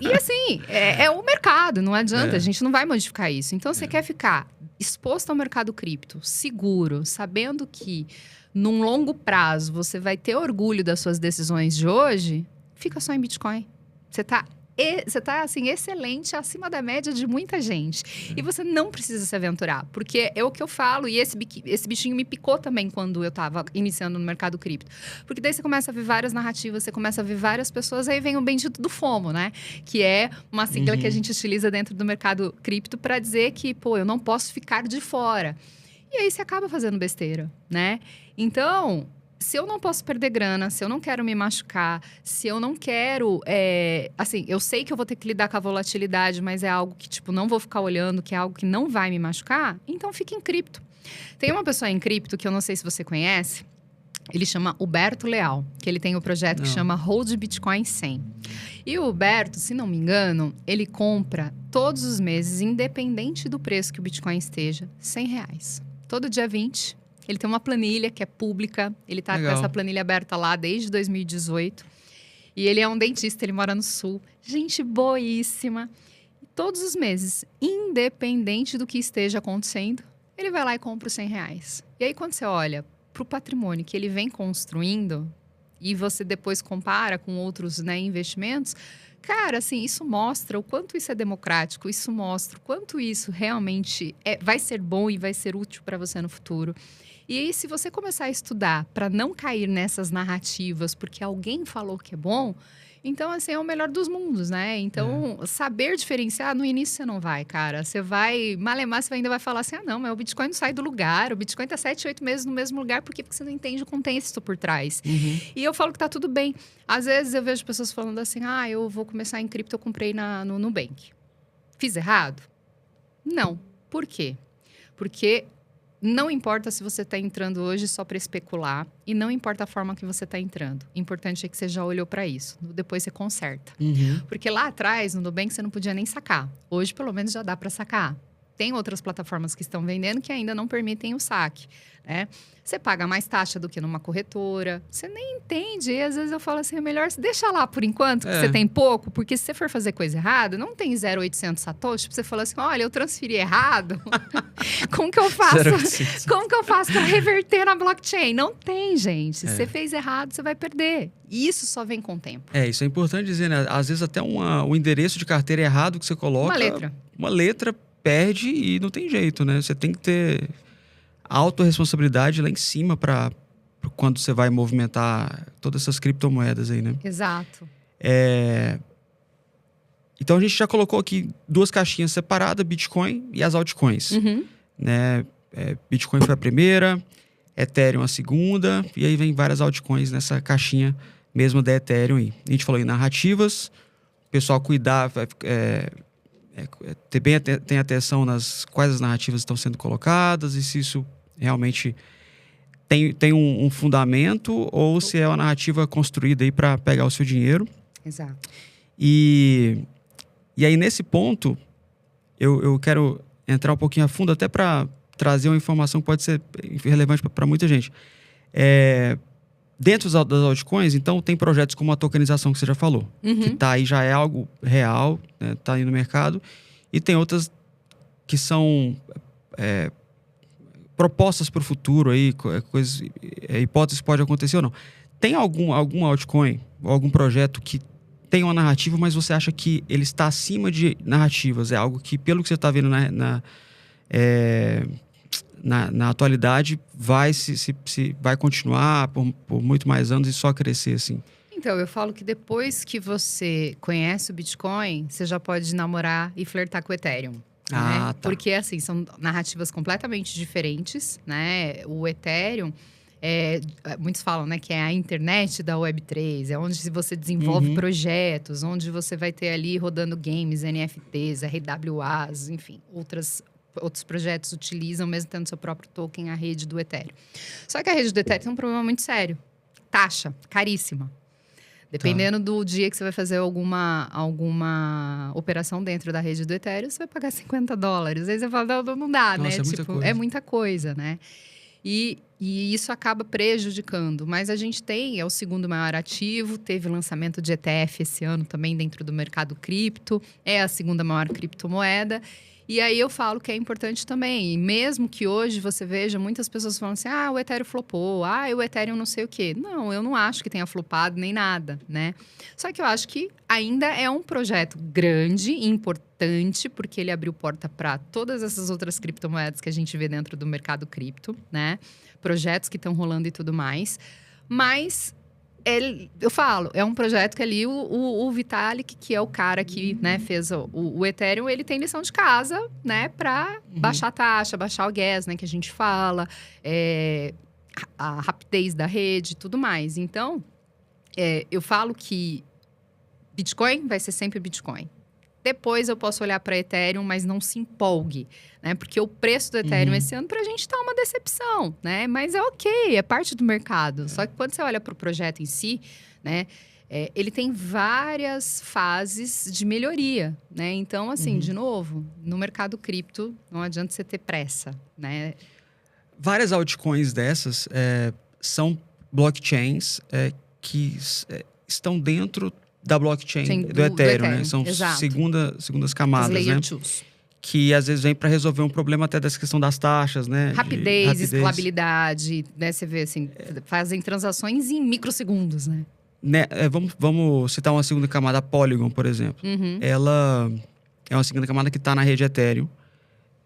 E assim, é o mercado, não adianta. A gente não vai modificar isso. Então, você quer ficar exposto ao mercado cripto, seguro, sabendo que num longo prazo você vai ter orgulho das suas decisões de hoje, fica só em Bitcoin. Você tá assim, excelente, acima da média de muita gente. E você não precisa se aventurar, porque é o que eu falo, e esse bichinho me picou também quando eu tava iniciando no mercado cripto. Porque daí você começa a ver várias narrativas, você começa a ver várias pessoas, aí vem o bendito do FOMO, né? Que é uma sigla que a gente utiliza dentro do mercado cripto para dizer que, pô, eu não posso ficar de fora. E aí você acaba fazendo besteira, né? Então, se eu não posso perder grana, se eu não quero me machucar, se eu não quero... assim, eu sei que eu vou ter que lidar com a volatilidade, mas é algo que, tipo, não vou ficar olhando, que é algo que não vai me machucar, então fique em cripto. Tem uma pessoa em cripto que eu não sei se você conhece, ele chama Huberto Leal, que ele tem um projeto que chama Hold Bitcoin 100. E o Huberto, se não me engano, ele compra todos os meses, independente do preço que o Bitcoin esteja, R$100. Todo dia 20, ele tem uma planilha que é pública. Ele tá com essa planilha aberta lá desde 2018. E ele é um dentista, ele mora no Sul. Gente boíssima. E todos os meses, independente do que esteja acontecendo, ele vai lá e compra os R$100. E aí, quando você olha pro patrimônio que ele vem construindo e você depois compara com outros, né, investimentos... Cara, assim, isso mostra o quanto isso é democrático, isso mostra o quanto isso realmente vai ser bom e vai ser útil para você no futuro. E aí, se você começar a estudar para não cair nessas narrativas, porque alguém falou que é bom, então, assim, é o melhor dos mundos, né? Então, saber diferenciar, no início você não vai, cara. Você vai, malemar, você ainda vai falar assim, não, mas o Bitcoin não sai do lugar, o Bitcoin tá 7, 8 meses no mesmo lugar, por quê? Porque você não entende o contexto por trás. E eu falo que tá tudo bem. Às vezes, eu vejo pessoas falando assim, eu vou começar em cripto, eu comprei no Nubank. Fiz errado? Não. Por quê? Porque... não importa se você está entrando hoje só para especular e não importa a forma que você está entrando. O importante é que você já olhou para isso. Depois você conserta. Porque lá atrás, no Nubank, você não podia nem sacar. Hoje, pelo menos, já dá para sacar. Tem outras plataformas que estão vendendo que ainda não permitem o saque, né? Você paga mais taxa do que numa corretora. Você nem entende. E às vezes eu falo assim, é melhor deixar lá por enquanto, que você tem pouco. Porque se você for fazer coisa errada, não tem 0,800 satoshi. Você falar assim, olha, eu transferi errado. Como que eu faço? Como que eu faço para reverter na blockchain? Não tem, gente. Se você fez errado, você vai perder. E isso só vem com o tempo. Isso é importante dizer, né? Às vezes até o endereço de carteira errado que você coloca... Uma letra perde e não tem jeito, né? Você tem que ter autorresponsabilidade lá em cima para quando você vai movimentar todas essas criptomoedas aí, né? Exato. Então, a gente já colocou aqui 2 caixinhas separadas, Bitcoin e as altcoins. Né? Bitcoin foi a primeira, Ethereum a segunda, e aí vem várias altcoins nessa caixinha mesmo da Ethereum aí. A gente falou em narrativas, o pessoal cuidar... tem atenção nas quais as narrativas estão sendo colocadas e se isso realmente tem um fundamento ou se é uma narrativa construída aí para pegar o seu dinheiro. Exato. E aí, nesse ponto, eu quero entrar um pouquinho a fundo até para trazer uma informação que pode ser relevante para muita gente. Dentro das altcoins, então, tem projetos como a tokenização que você já falou. Que tá aí, já é algo real, né? Tá aí no mercado. E tem outras que são propostas para o futuro, aí, hipóteses que pode acontecer ou não. Tem algum altcoin, algum projeto que tem uma narrativa, mas você acha que ele está acima de narrativas? É algo que, pelo que você está vendo na atualidade vai vai continuar por muito mais anos e só crescer assim? Então, eu falo que depois que você conhece o Bitcoin, você já pode namorar e flertar com o Ethereum. Ah, né? tá. Porque, assim, são narrativas completamente diferentes, né? O Ethereum, muitos falam, né, que é a internet da Web3, é onde você desenvolve projetos, onde você vai ter ali rodando games, NFTs, RWAs, enfim, outros projetos utilizam, mesmo tendo seu próprio token, a rede do Ethereum. Só que a rede do Ethereum tem um problema muito sério. Taxa, caríssima. Dependendo do dia que você vai fazer alguma operação dentro da rede do Ethereum, você vai pagar $50. Aí você fala, não dá, Nossa, né? é muita coisa. É muita coisa, né? E isso acaba prejudicando. Mas a gente é o segundo maior ativo, teve lançamento de ETF esse ano também dentro do mercado cripto, é a segunda maior criptomoeda. E aí eu falo que é importante também, e mesmo que hoje você veja muitas pessoas falando assim, o Ethereum flopou, o Ethereum não sei o quê. Não, eu não acho que tenha flopado nem nada, né? Só que eu acho que ainda é um projeto grande e importante, porque ele abriu porta para todas essas outras criptomoedas que a gente vê dentro do mercado cripto, né? Projetos que estão rolando e tudo mais. Mas eu falo, é um projeto que ali o Vitalik, que é o cara que, né, fez o Ethereum, ele tem lição de casa, né, para baixar a taxa, baixar o gas, né, que a gente fala, a rapidez da rede e tudo mais. Então, eu falo que Bitcoin vai ser sempre Bitcoin. Depois eu posso olhar para Ethereum, mas não se empolgue, né? Porque o preço do Ethereum esse ano, para a gente, tá uma decepção, né? Mas é ok, é parte do mercado. Só que quando você olha para o projeto em si, né? Ele tem várias fases de melhoria, né? Então, assim, de novo, no mercado cripto, não adianta você ter pressa, né? Várias altcoins dessas são blockchains que estão dentro da blockchain do Ethereum, né? São segundas camadas, né? Que às vezes vem para resolver um problema até dessa questão das taxas, né? Rapidez, escalabilidade, né? Você vê assim, fazem transações em microsegundos, né? Vamos citar uma segunda camada, a Polygon, por exemplo. Ela é uma segunda camada que está na rede Ethereum,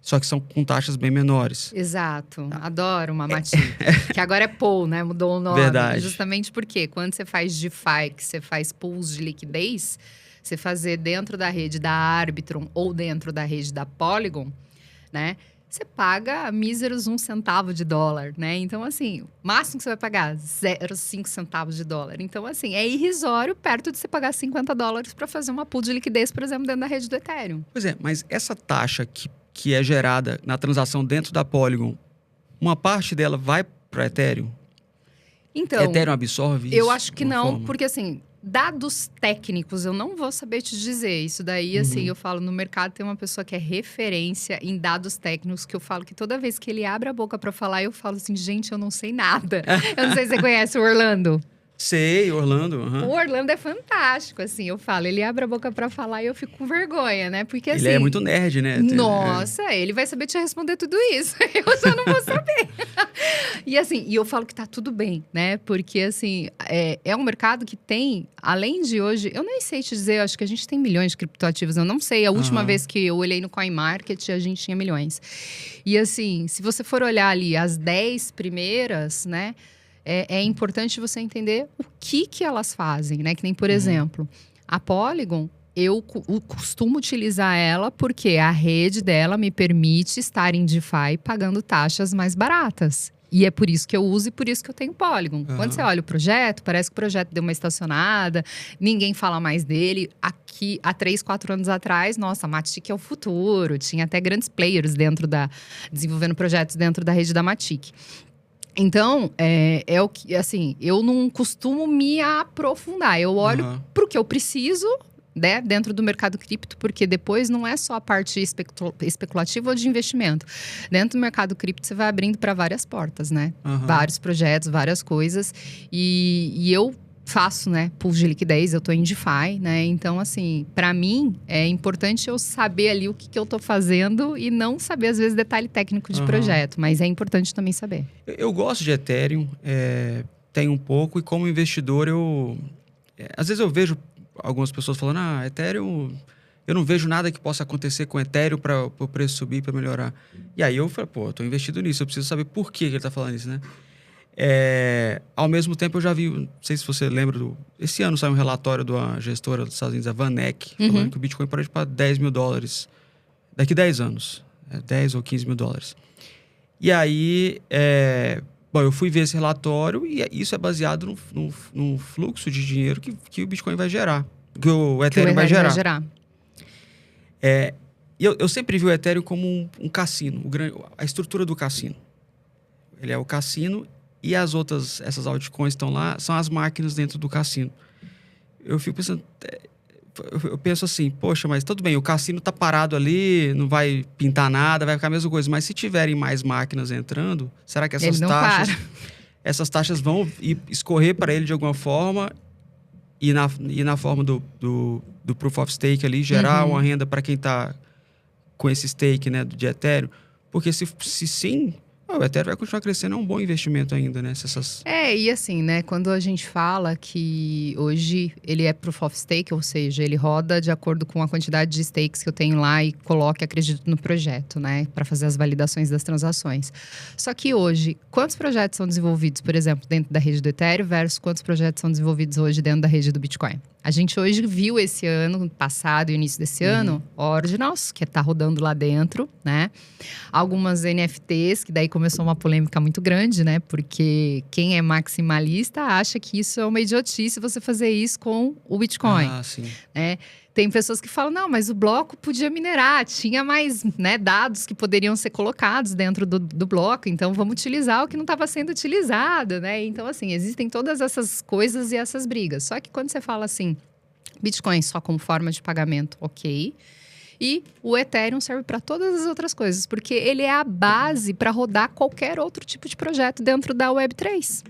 só que são com taxas bem menores. Exato. Adoro uma Matic. Que agora é Pool, né? Mudou o nome. Verdade. Justamente porque quando você faz DeFi, que você faz pools de liquidez, você fazer dentro da rede da Arbitrum ou dentro da rede da Polygon, né? Você paga míseros 1 centavo de dólar, né? Então, assim, o máximo que você vai pagar, 0,5 centavos de dólar. Então, assim, é irrisório perto de você pagar $50 para fazer uma pool de liquidez, por exemplo, dentro da rede do Ethereum. Pois é, mas essa taxa que é gerada na transação dentro da Polygon, uma parte dela vai para Ethereum? Então, Ethereum absorve isso? Eu acho que não, forma? porque assim, dados técnicos, eu não vou saber te dizer. Isso daí, assim, eu falo, no mercado tem uma pessoa que é referência em dados técnicos, que eu falo que toda vez que ele abre a boca para falar, eu falo assim, gente, eu não sei nada. Eu não sei se você conhece o Orlando. Sei, Orlando. O Orlando é fantástico, assim, eu falo. Ele abre a boca pra falar e eu fico com vergonha, né? Porque assim... Ele é muito nerd, né? Nossa, ele vai saber te responder tudo isso. Eu só não vou saber. E assim, eu falo que tá tudo bem, né? Porque assim, é um mercado que tem, além de hoje... Eu nem sei te dizer, eu acho que a gente tem milhões de criptoativos. Eu não sei, a última vez que eu olhei no CoinMarket, a gente tinha milhões. E assim, se você for olhar ali as 10 primeiras, né? É importante você entender o que elas fazem, né? Que nem, por exemplo, a Polygon, eu costumo utilizar ela porque a rede dela me permite estar em DeFi pagando taxas mais baratas. E é por isso que eu uso e por isso que eu tenho Polygon. Quando você olha o projeto, parece que o projeto deu uma estacionada, ninguém fala mais dele. Aqui, há 3, 4 anos atrás, nossa, a Matic é o futuro. Tinha até grandes players desenvolvendo projetos dentro da rede da Matic. Então, é o que, assim, eu não costumo me aprofundar. Eu olho para o que eu preciso, né, dentro do mercado cripto, porque depois não é só a parte especulativa ou de investimento. Dentro do mercado cripto, você vai abrindo para várias portas, né? Vários projetos, várias coisas. E eu faço, né, pools de liquidez, eu tô em DeFi, né? Então, assim, para mim, é importante eu saber ali o que eu tô fazendo e não saber, às vezes, detalhe técnico de projeto. Mas é importante também saber. Eu gosto de Ethereum, tenho um pouco. E como investidor, às vezes eu vejo algumas pessoas falando, Ethereum Eu não vejo nada que possa acontecer com o Ethereum para o preço subir, para melhorar. E aí eu falei, pô, eu tô investido nisso, eu preciso saber por que ele tá falando isso, né? Ao mesmo tempo, eu já vi, não sei se você lembra, esse ano saiu um relatório de uma gestora dos Estados Unidos, a VanEck, falando que o Bitcoin pode ir para $10 mil daqui 10 anos. 10 ou 15 mil dólares. E aí, bom, eu fui ver esse relatório e isso é baseado no fluxo de dinheiro que o Bitcoin vai gerar, que o Ethereum vai gerar. Eu sempre vi o Ethereum como um cassino, a estrutura do cassino. Ele é o cassino e essas altcoins estão lá, são as máquinas dentro do cassino. Eu fico pensando, eu penso assim, poxa, mas tudo bem, o cassino tá parado ali, não vai pintar nada, vai ficar a mesma coisa, mas se tiverem mais máquinas entrando, será que essas taxas vão escorrer para ele de alguma forma e na forma do Proof of Stake ali, gerar uma renda para quem tá com esse stake, né, de Ethereum? Porque se sim, o Ethereum vai continuar crescendo, é um bom investimento ainda, né? E assim, né? Quando a gente fala que hoje ele é Proof of Stake, ou seja, ele roda de acordo com a quantidade de stakes que eu tenho lá e coloco e acredito no projeto, né? Para fazer as validações das transações. Só que hoje, quantos projetos são desenvolvidos, por exemplo, dentro da rede do Ethereum versus quantos projetos são desenvolvidos hoje dentro da rede do Bitcoin? A gente hoje viu esse ano passado e início desse ano, Ordinals, que tá rodando lá dentro, né? Algumas NFTs, que daí começou uma polêmica muito grande, né? Porque quem é maximalista acha que isso é uma idiotice você fazer isso com o Bitcoin. Ah, sim. Né? Tem pessoas que falam, não, mas o bloco podia minerar, tinha mais, né, dados que poderiam ser colocados dentro do bloco, então vamos utilizar o que não estava sendo utilizado, né? Então, assim, existem todas essas coisas e essas brigas. Só que quando você fala assim, Bitcoin só como forma de pagamento, ok. E o Ethereum serve para todas as outras coisas, porque ele é a base para rodar qualquer outro tipo de projeto dentro da Web3.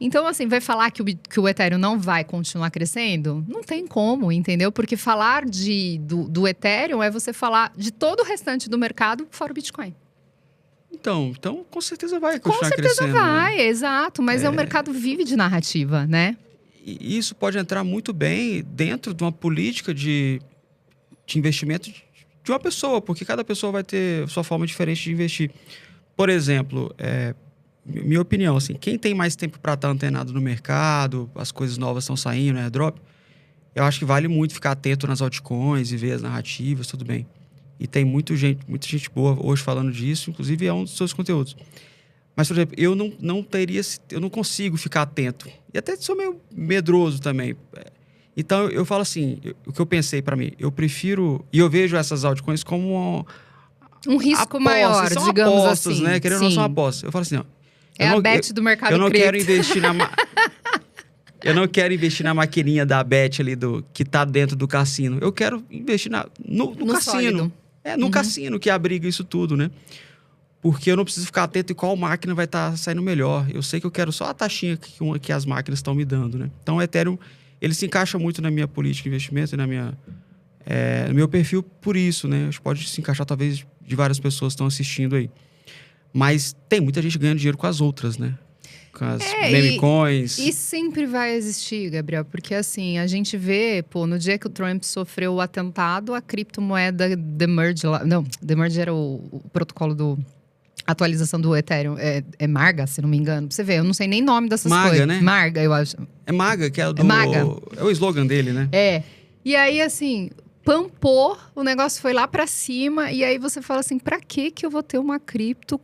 Então, assim, vai falar que o Ethereum não vai continuar crescendo? Não tem como, entendeu? Porque falar do Ethereum é você falar de todo o restante do mercado fora o Bitcoin. Então com certeza vai continuar crescendo. Com certeza vai, né? Exato. Mas o mercado vive de narrativa, né? E isso pode entrar muito bem dentro de uma política de investimento de uma pessoa, porque cada pessoa vai ter sua forma diferente de investir. Por exemplo, minha opinião, assim, quem tem mais tempo para estar antenado no mercado, as coisas novas estão saindo, né, airdrop, eu acho que vale muito ficar atento nas altcoins e ver as narrativas, tudo bem. E tem muita gente boa hoje falando disso, inclusive é um dos seus conteúdos. Mas, por exemplo, eu não consigo ficar atento. E até sou meio medroso também. Então, eu falo assim, o que eu pensei para mim, eu prefiro... E eu vejo essas altcoins como um risco maior, são digamos apostas, assim. né? Querendo ou não, são apostas. Eu falo assim, ó... a bet do mercado cripto. Eu não cripto. quero investir eu não quero investir na maquininha da bet ali que tá dentro do cassino. Eu quero investir no cassino. Sólido. No cassino que abriga isso tudo, né? Porque eu não preciso ficar atento em qual máquina vai estar saindo melhor. Eu sei que eu quero só a taxinha que as máquinas estão me dando, né? Então, o Ethereum, ele se encaixa muito na minha política de investimento e no meu perfil por isso, né? Acho que pode se encaixar, talvez, de várias pessoas que estão assistindo aí. Mas tem muita gente ganhando dinheiro com as outras, né? Com as meme coins. E sempre vai existir, Gabriel. Porque, assim, a gente vê... no dia que o Trump sofreu o atentado, a criptomoeda The Merge... The Merge era o protocolo atualização do Ethereum. É Marga, se não me engano. Pra você ver, eu não sei nem nome dessas coisas. Marga, né? Marga, eu acho. É Marga, que é do... Marga. É o slogan dele, né? E aí, assim... Pampou, o negócio foi lá pra cima, e aí você fala assim, pra que eu vou ter uma cripto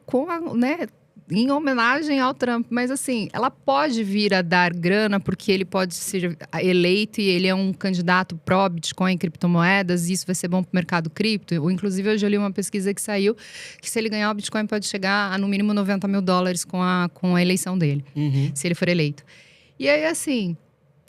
em homenagem ao Trump? Mas assim, ela pode vir a dar grana, porque ele pode ser eleito e ele é um candidato pró-Bitcoin, criptomoedas, e isso vai ser bom pro mercado cripto. Ou, inclusive, eu já li uma pesquisa que saiu, que se ele ganhar o Bitcoin pode chegar a no mínimo $90 mil com a eleição dele, se ele for eleito. E aí, assim,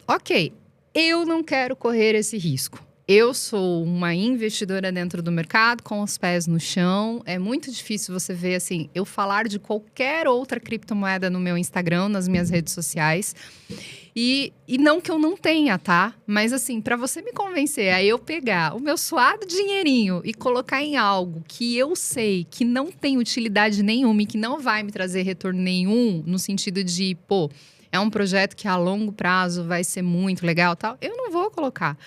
ok, eu não quero correr esse risco. Eu sou uma investidora dentro do mercado, com os pés no chão. É muito difícil você ver, assim, eu falar de qualquer outra criptomoeda no meu Instagram, nas minhas redes sociais. E não que eu não tenha, tá? Mas, assim, para você me convencer a eu pegar o meu suado dinheirinho e colocar em algo que eu sei que não tem utilidade nenhuma e que não vai me trazer retorno nenhum, no sentido de, é um projeto que a longo prazo vai ser muito legal, tal, eu não vou colocar.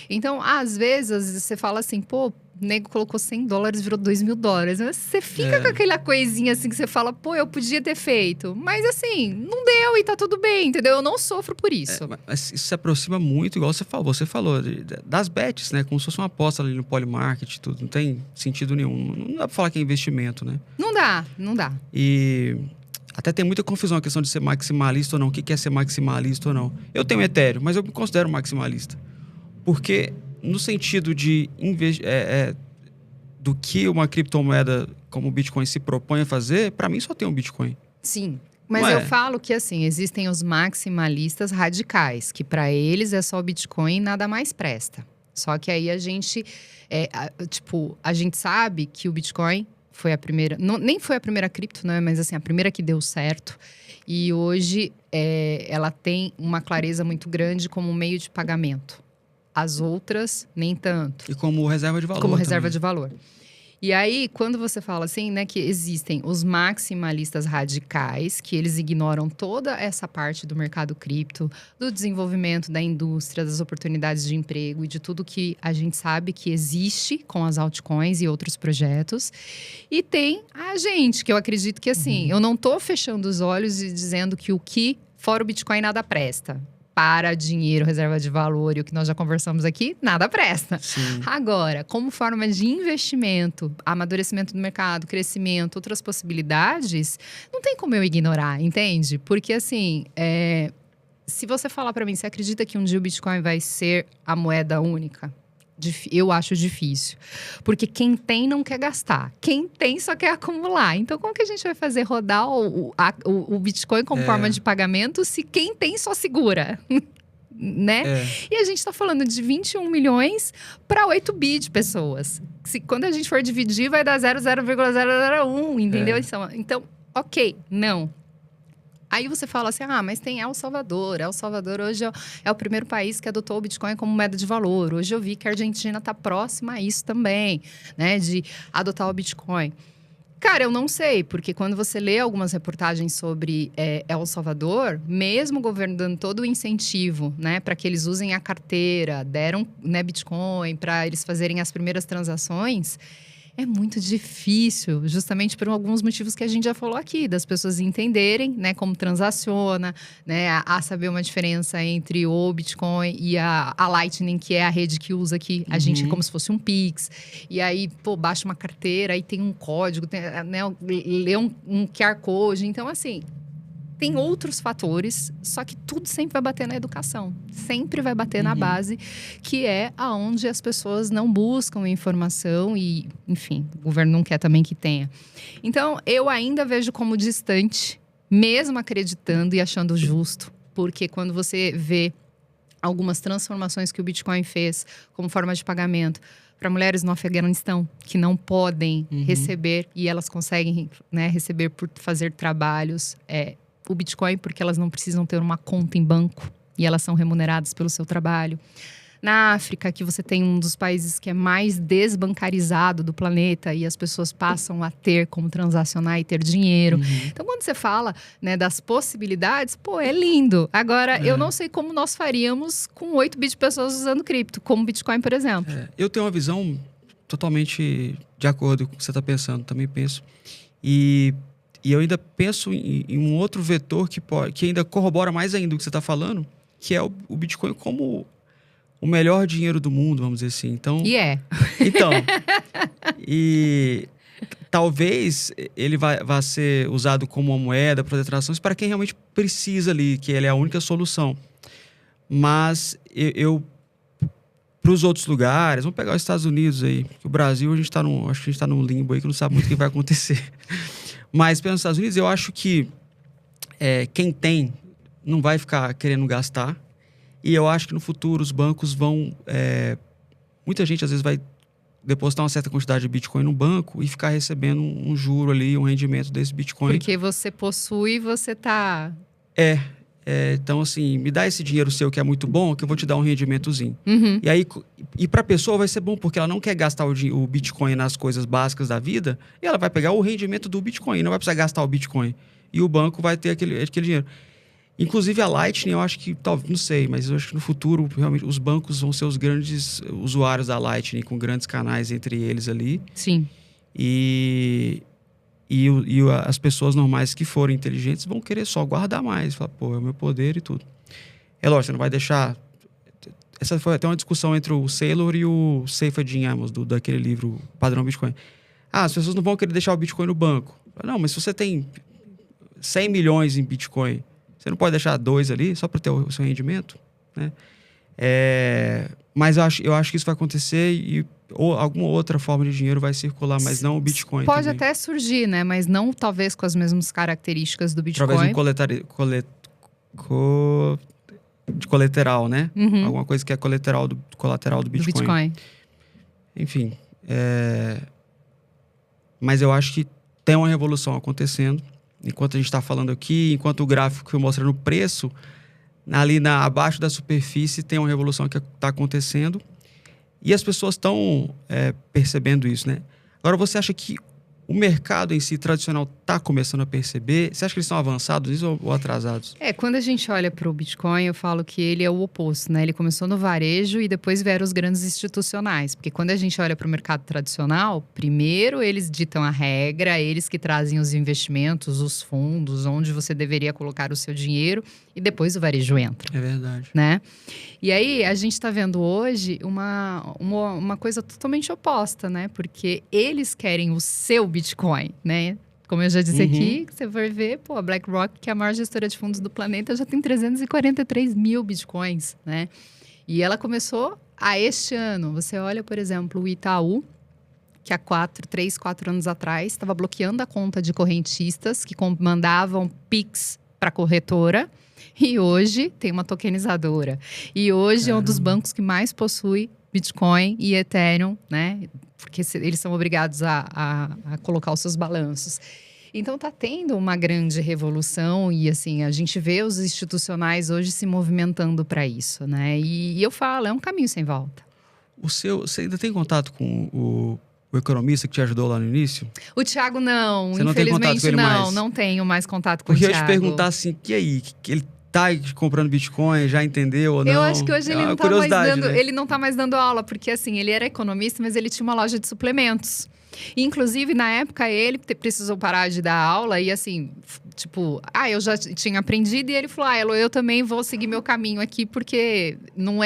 Então, às vezes você fala assim, pô, o nego colocou $100, virou $2.000. Mas você fica com aquela coisinha assim que você fala, pô, eu podia ter feito. Mas assim, não deu e tá tudo bem, entendeu? Eu não sofro por isso. Mas isso se aproxima muito, igual você falou das bets, né? Como se fosse uma aposta ali no Polymarket e tudo. Não tem sentido nenhum. Não dá pra falar que é investimento, né? Não dá. E até tem muita confusão a questão de ser maximalista ou não. O que é ser maximalista ou não? Eu tenho Ethereum, mas eu me considero maximalista. Porque no sentido de do que uma criptomoeda como o Bitcoin se propõe a fazer, para mim só tem um Bitcoin. Sim, mas eu falo que assim, existem os maximalistas radicais, que para eles é só o Bitcoin e nada mais presta. Só que aí a gente, a gente sabe que o Bitcoin foi a primeira, nem foi a primeira cripto, né? Mas assim, a primeira que deu certo. E hoje ela tem uma clareza muito grande como meio de pagamento. As outras, nem tanto. E como reserva de valor. Como reserva de valor. E aí, quando você fala assim, né, que existem os maximalistas radicais, que eles ignoram toda essa parte do mercado cripto, do desenvolvimento da indústria, das oportunidades de emprego e de tudo que a gente sabe que existe com as altcoins e outros projetos. E tem a gente, que eu acredito que assim, eu não tô fechando os olhos e dizendo que o que fora o Bitcoin nada presta. Para dinheiro, reserva de valor e o que nós já conversamos aqui, nada presta. Sim. Agora, como forma de investimento, amadurecimento do mercado, crescimento, outras possibilidades, não tem como eu ignorar, entende? Porque assim, se você falar para mim, você acredita que um dia o Bitcoin vai ser a moeda única? Eu acho difícil. Porque quem tem não quer gastar. Quem tem só quer acumular. Então, como que a gente vai fazer rodar o Bitcoin como forma de pagamento se quem tem só segura? Né? E a gente está falando de 21 milhões para 8 bi de pessoas. Quando a gente for dividir, vai dar 0,001, entendeu? Então, ok, não. Aí você fala assim, mas tem El Salvador. El Salvador hoje é o primeiro país que adotou o Bitcoin como moeda de valor. Hoje eu vi que a Argentina está próxima a isso também, né? De adotar o Bitcoin. Cara, eu não sei, porque quando você lê algumas reportagens sobre El Salvador, mesmo o governo dando todo o incentivo, né, para que eles usem a carteira, deram, né, Bitcoin para eles fazerem as primeiras transações, é muito difícil, justamente por alguns motivos que a gente já falou aqui, das pessoas entenderem, né, como transaciona, né, a saber uma diferença entre o Bitcoin e a Lightning, que é a rede que usa aqui, a gente como se fosse um Pix. E aí, baixa uma carteira, aí tem um código, né, lê um QR Code. Então, assim, tem outros fatores, só que tudo sempre vai bater na educação. Sempre vai bater na base, que é aonde as pessoas não buscam informação e, enfim, o governo não quer também que tenha. Então, eu ainda vejo como distante, mesmo acreditando e achando justo, porque quando você vê algumas transformações que o Bitcoin fez como forma de pagamento para mulheres no Afeganistão, que não podem receber, e elas conseguem, né, receber por fazer trabalhos, o Bitcoin, porque elas não precisam ter uma conta em banco e elas são remuneradas pelo seu trabalho. Na África, que você tem um dos países que é mais desbancarizado do planeta e as pessoas passam a ter como transacionar e ter dinheiro. Então, quando você fala, né, das possibilidades, é lindo. Agora, eu não sei como nós faríamos com 8 bi de pessoas usando cripto, como Bitcoin, por exemplo. Eu tenho uma visão totalmente de acordo com o que você está pensando, também penso. E eu ainda penso em um outro vetor que ainda corrobora mais ainda o que você está falando, que é o Bitcoin como o melhor dinheiro do mundo, vamos dizer assim. Então, Então, e talvez ele vá ser usado como uma moeda para fazer transações para quem realmente precisa ali, que ele é a única solução. Mas para os outros lugares, vamos pegar os Estados Unidos aí, que o Brasil, acho que a gente está num limbo aí que não sabe muito o que vai acontecer. Mas pelos Estados Unidos, eu acho que quem tem não vai ficar querendo gastar. E eu acho que no futuro os bancos vão... muita gente, às vezes, vai depositar uma certa quantidade de Bitcoin no banco e ficar recebendo um juro ali, um rendimento desse Bitcoin. Porque você possui, você tá... Então, assim, me dá esse dinheiro seu que é muito bom, que eu vou te dar um rendimentozinho. E aí, para a pessoa vai ser bom, porque ela não quer gastar o Bitcoin nas coisas básicas da vida, e ela vai pegar o rendimento do Bitcoin, não vai precisar gastar o Bitcoin. E o banco vai ter aquele dinheiro. Inclusive a Lightning, eu acho que, não sei, mas eu acho que no futuro, realmente, os bancos vão ser os grandes usuários da Lightning, com grandes canais entre eles ali. Sim. E as pessoas normais que forem inteligentes vão querer só guardar mais. Falar, pô, é o meu poder e tudo. É lógico, você não vai deixar... Essa foi até uma discussão entre o Saylor e o Saifedean Ammons, daquele livro Padrão Bitcoin. As pessoas não vão querer deixar o Bitcoin no banco. Não, mas se você tem 100 milhões em Bitcoin, você não pode deixar 2 ali só para ter o seu rendimento, né? Mas eu acho que isso vai acontecer ou alguma outra forma de dinheiro vai circular, mas não o Bitcoin. Pode também. até surgir, né? Mas não talvez com as mesmas características do Bitcoin. Talvez de colateral, né? Uhum. Alguma coisa que é colateral do Bitcoin. Enfim. Mas eu acho que tem uma revolução acontecendo. Enquanto a gente está falando aqui, enquanto o gráfico foi mostrando o preço, ali abaixo da superfície tem uma revolução que está acontecendo. E as pessoas estão percebendo isso, né? Agora, você acha que o mercado em si tradicional está começando a perceber? Você acha que eles estão avançados nisso ou atrasados? Quando a gente olha para o Bitcoin, eu falo que ele é o oposto, né? Ele começou no varejo e depois vieram os grandes institucionais. Porque quando a gente olha para o mercado tradicional, primeiro eles ditam a regra, eles que trazem os investimentos, os fundos, onde você deveria colocar o seu dinheiro, e depois o varejo entra. É verdade. Né? E aí, a gente está vendo hoje uma coisa totalmente oposta, né? Porque eles querem o seu Bitcoin, né? Como eu já disse aqui, você vai ver, a BlackRock, que é a maior gestora de fundos do planeta, já tem 343 mil Bitcoins, né? E ela começou este ano. Você olha, por exemplo, o Itaú, que há 3, 4 anos atrás estava bloqueando a conta de correntistas que mandavam Pix para a corretora. E hoje tem uma tokenizadora. E hoje é um dos bancos que mais possui Bitcoin e Ethereum, né? Porque eles são obrigados a colocar os seus balanços. Então tá tendo uma grande revolução e assim, a gente vê os institucionais hoje se movimentando para isso, né? E eu falo, é um caminho sem volta. Você ainda tem contato com o economista que te ajudou lá no início? O Thiago não, você não tem contato com ele mais? Não tenho mais contato com o Porque Thiago. eu ia te perguntar assim, e aí? Que ele tá comprando Bitcoin, já entendeu ou não? Eu acho que hoje ele não tá mais dando, né? ele não tá mais dando aula, porque assim, ele era economista, mas ele tinha uma loja de suplementos. E, inclusive, na época, ele precisou parar de dar aula e assim, tipo, eu já tinha aprendido e ele falou, Elo, eu também vou seguir meu caminho aqui, porque não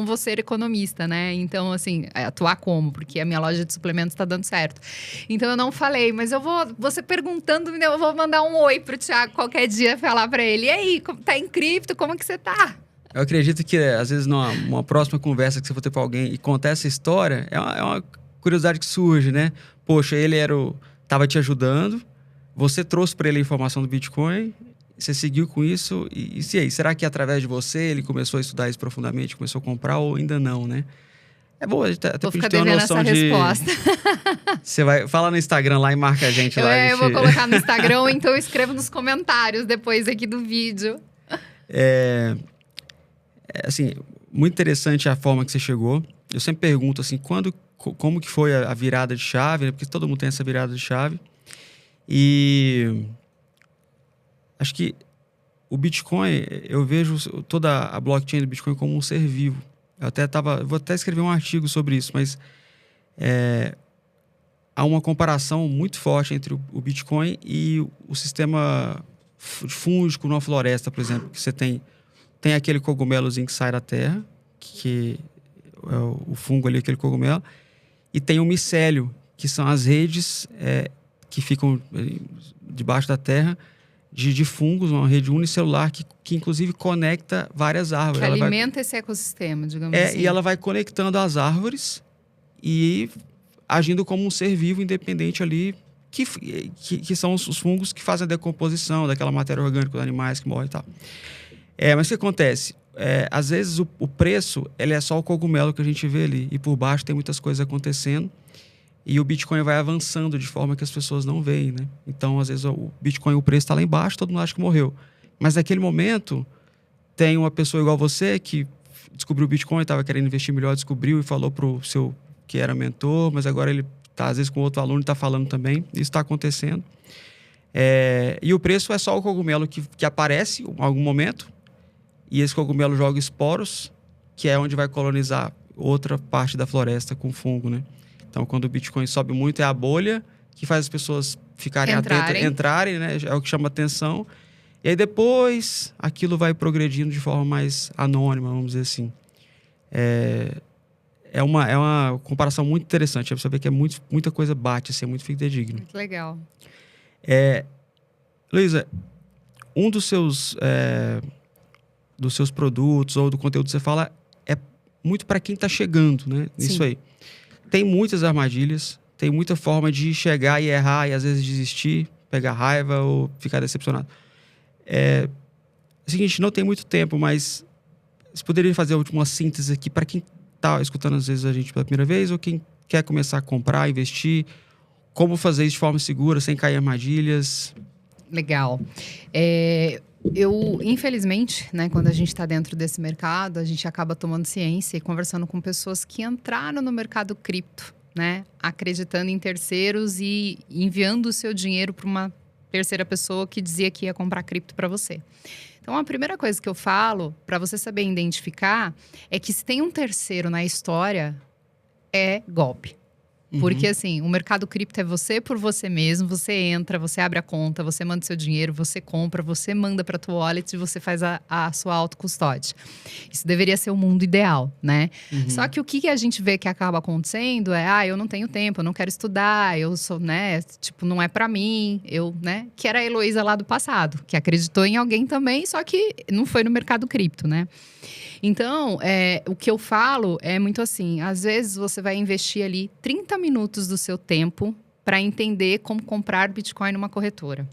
vou ser economista, né? Então, assim, atuar como? Porque a minha loja de suplementos tá dando certo. Então, eu não falei, mas você perguntando, eu vou mandar um oi pro Thiago qualquer dia, falar pra ele, e aí, tá em cripto, como que você tá? Eu acredito que, às vezes, numa próxima conversa que você for ter com alguém e contar essa história, é uma curiosidade que surge, né? Poxa, ele tava te ajudando, você trouxe para ele a informação do Bitcoin, você seguiu com isso, e aí, será que através de você ele começou a estudar isso profundamente, começou a comprar ou ainda não, né? É bom até pra gente ter uma noção de... resposta. Você vai falar no Instagram lá e marca a gente lá. Eu vou colocar no Instagram, ou então eu escrevo nos comentários depois aqui do vídeo. Assim, muito interessante a forma que você chegou. Eu sempre pergunto assim, como que foi a virada de chave, né? Porque todo mundo tem essa virada de chave. E acho que o Bitcoin, eu vejo toda a blockchain do Bitcoin como um ser vivo. Vou até escrever um artigo sobre isso, mas há uma comparação muito forte entre o Bitcoin e o sistema fúngico numa floresta, por exemplo, que você tem aquele cogumelozinho que sai da terra, que é o fungo ali, aquele cogumelo, e tem o micélio, que são as redes que ficam debaixo da terra, de fungos, uma rede unicelular que inclusive conecta várias árvores. Que alimenta esse ecossistema, digamos assim. E ela vai conectando as árvores e agindo como um ser vivo independente ali, que são os fungos que fazem a decomposição daquela matéria orgânica dos animais que morrem e tal. Mas o que acontece? Às vezes o preço ele é só o cogumelo que a gente vê ali, e por baixo tem muitas coisas acontecendo, e o Bitcoin vai avançando de forma que as pessoas não veem, né? Então, às vezes, o Bitcoin, o preço está lá embaixo, todo mundo acha que morreu. Mas naquele momento, tem uma pessoa igual você que descobriu o Bitcoin, estava querendo investir melhor, descobriu e falou pro seu que era mentor, mas agora ele está, às vezes, com outro aluno e está falando também. Isso está acontecendo. E o preço é só o cogumelo que aparece em algum momento. E esse cogumelo joga esporos, que é onde vai colonizar outra parte da floresta com fungo, né? Então, quando o Bitcoin sobe muito, é a bolha que faz as pessoas ficarem atentas, entrarem, né? É o que chama atenção. E aí depois, aquilo vai progredindo de forma mais anônima, vamos dizer assim. É uma comparação muito interessante. É pra você ver que muita coisa bate, assim, é muito fidedigno. Muito legal. Luísa, um dos seus produtos ou do conteúdo que você fala é muito para quem está chegando, né? Sim. Isso aí. Tem muitas armadilhas, tem muita forma de chegar e errar e às vezes desistir, pegar raiva ou ficar decepcionado. É o seguinte, não tem muito tempo, mas você poderia fazer uma síntese aqui para quem está escutando às vezes a gente pela primeira vez ou quem quer começar a comprar, investir, como fazer isso de forma segura, sem cair em armadilhas? Legal. Infelizmente, né, quando a gente está dentro desse mercado, a gente acaba tomando ciência e conversando com pessoas que entraram no mercado cripto, né, acreditando em terceiros e enviando o seu dinheiro para uma terceira pessoa que dizia que ia comprar cripto para você. Então, a primeira coisa que eu falo, para você saber identificar, é que se tem um terceiro na história, é golpe. Porque, assim, o mercado cripto é você por você mesmo. Você entra, você abre a conta, você manda seu dinheiro, você compra, você manda para a tua wallet e você faz a sua autocustódia. Isso deveria ser o mundo ideal, né? Só que o que a gente vê que acaba acontecendo é, eu não tenho tempo, eu não quero estudar, eu sou, né, tipo, não é para mim, né? Que era a Heloísa lá do passado, que acreditou em alguém também, só que não foi no mercado cripto, né? Então, o que eu falo é muito assim, às vezes você vai investir ali 30 minutos do seu tempo para entender como comprar Bitcoin numa corretora.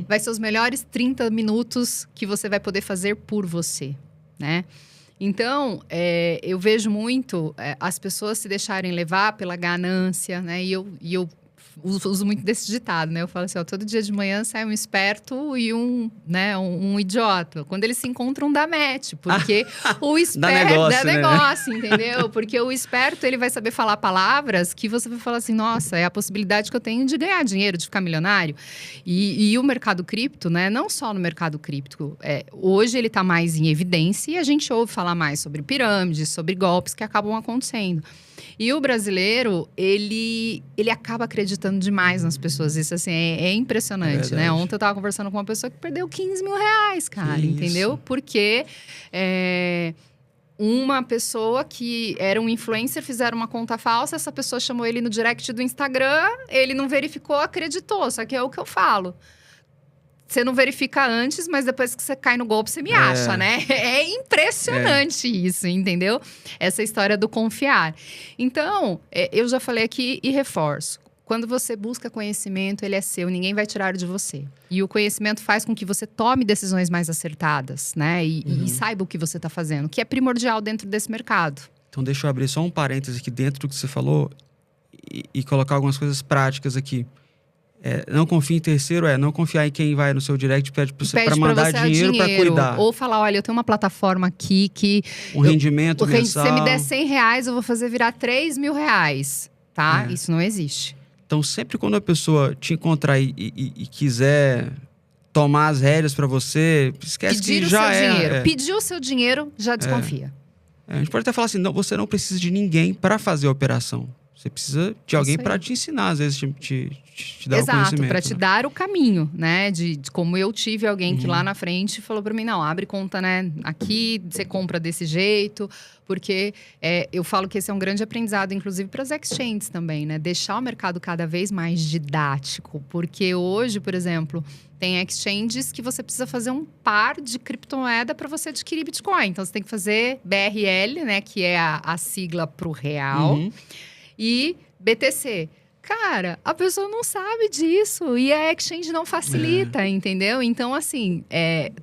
Vai ser os melhores 30 minutos que você vai poder fazer por você, né? Então, eu vejo muito as pessoas se deixarem levar pela ganância, né? E eu uso muito desse ditado, né? Eu falo assim, todo dia de manhã sai um esperto e um idiota. Quando eles se encontram, dá match. Porque o esperto dá negócio, entendeu? Porque o esperto, ele vai saber falar palavras que você vai falar assim, nossa, é a possibilidade que eu tenho de ganhar dinheiro, de ficar milionário. E o mercado cripto, né? Não só no mercado cripto. Hoje ele está mais em evidência e a gente ouve falar mais sobre pirâmides, sobre golpes que acabam acontecendo. E o brasileiro, ele acaba acreditando demais nas pessoas. Isso, assim, é impressionante, né? Ontem eu tava conversando com uma pessoa que perdeu 15 mil reais, cara, entendeu? Porque uma pessoa que era um influencer, fizeram uma conta falsa, essa pessoa chamou ele no direct do Instagram, ele não verificou, acreditou. Só que é o que eu falo. Você não verifica antes, mas depois que você cai no golpe, você me acha, né? É impressionante isso, entendeu? Essa história do confiar. Então, eu já falei aqui e reforço. Quando você busca conhecimento, ele é seu, ninguém vai tirar de você. E o conhecimento faz com que você tome decisões mais acertadas, né? E saiba o que você está fazendo, que é primordial dentro desse mercado. Então, deixa eu abrir só um parêntese aqui dentro do que você falou e colocar algumas coisas práticas aqui. Não confie em terceiro, não confiar em quem vai no seu direct e pede para mandar dinheiro para cuidar. Ou falar, olha, eu tenho uma plataforma aqui que... rendimento mensal. Se você me der 100 reais, eu vou fazer virar 3 mil reais, tá? Isso não existe. Então, sempre quando a pessoa te encontrar e quiser tomar as rédeas para você, esquece que já é... Pediu o seu dinheiro, já desconfia. A gente pode até falar assim, não, você não precisa de ninguém para fazer a operação. Você precisa de alguém para te ensinar, às vezes te dar o conhecimento. Exato, para te dar o caminho, né? De como eu tive alguém que lá na frente falou para mim, não, abre conta, né? Aqui, você compra desse jeito. Porque eu falo que esse é um grande aprendizado, inclusive para as exchanges também, né? Deixar o mercado cada vez mais didático. Porque hoje, por exemplo, tem exchanges que você precisa fazer um par de criptomoeda para você adquirir Bitcoin. Então, você tem que fazer BRL, né? Que é a sigla para o real. E BTC. Cara, a pessoa não sabe disso e a exchange não facilita, entendeu? Então, assim,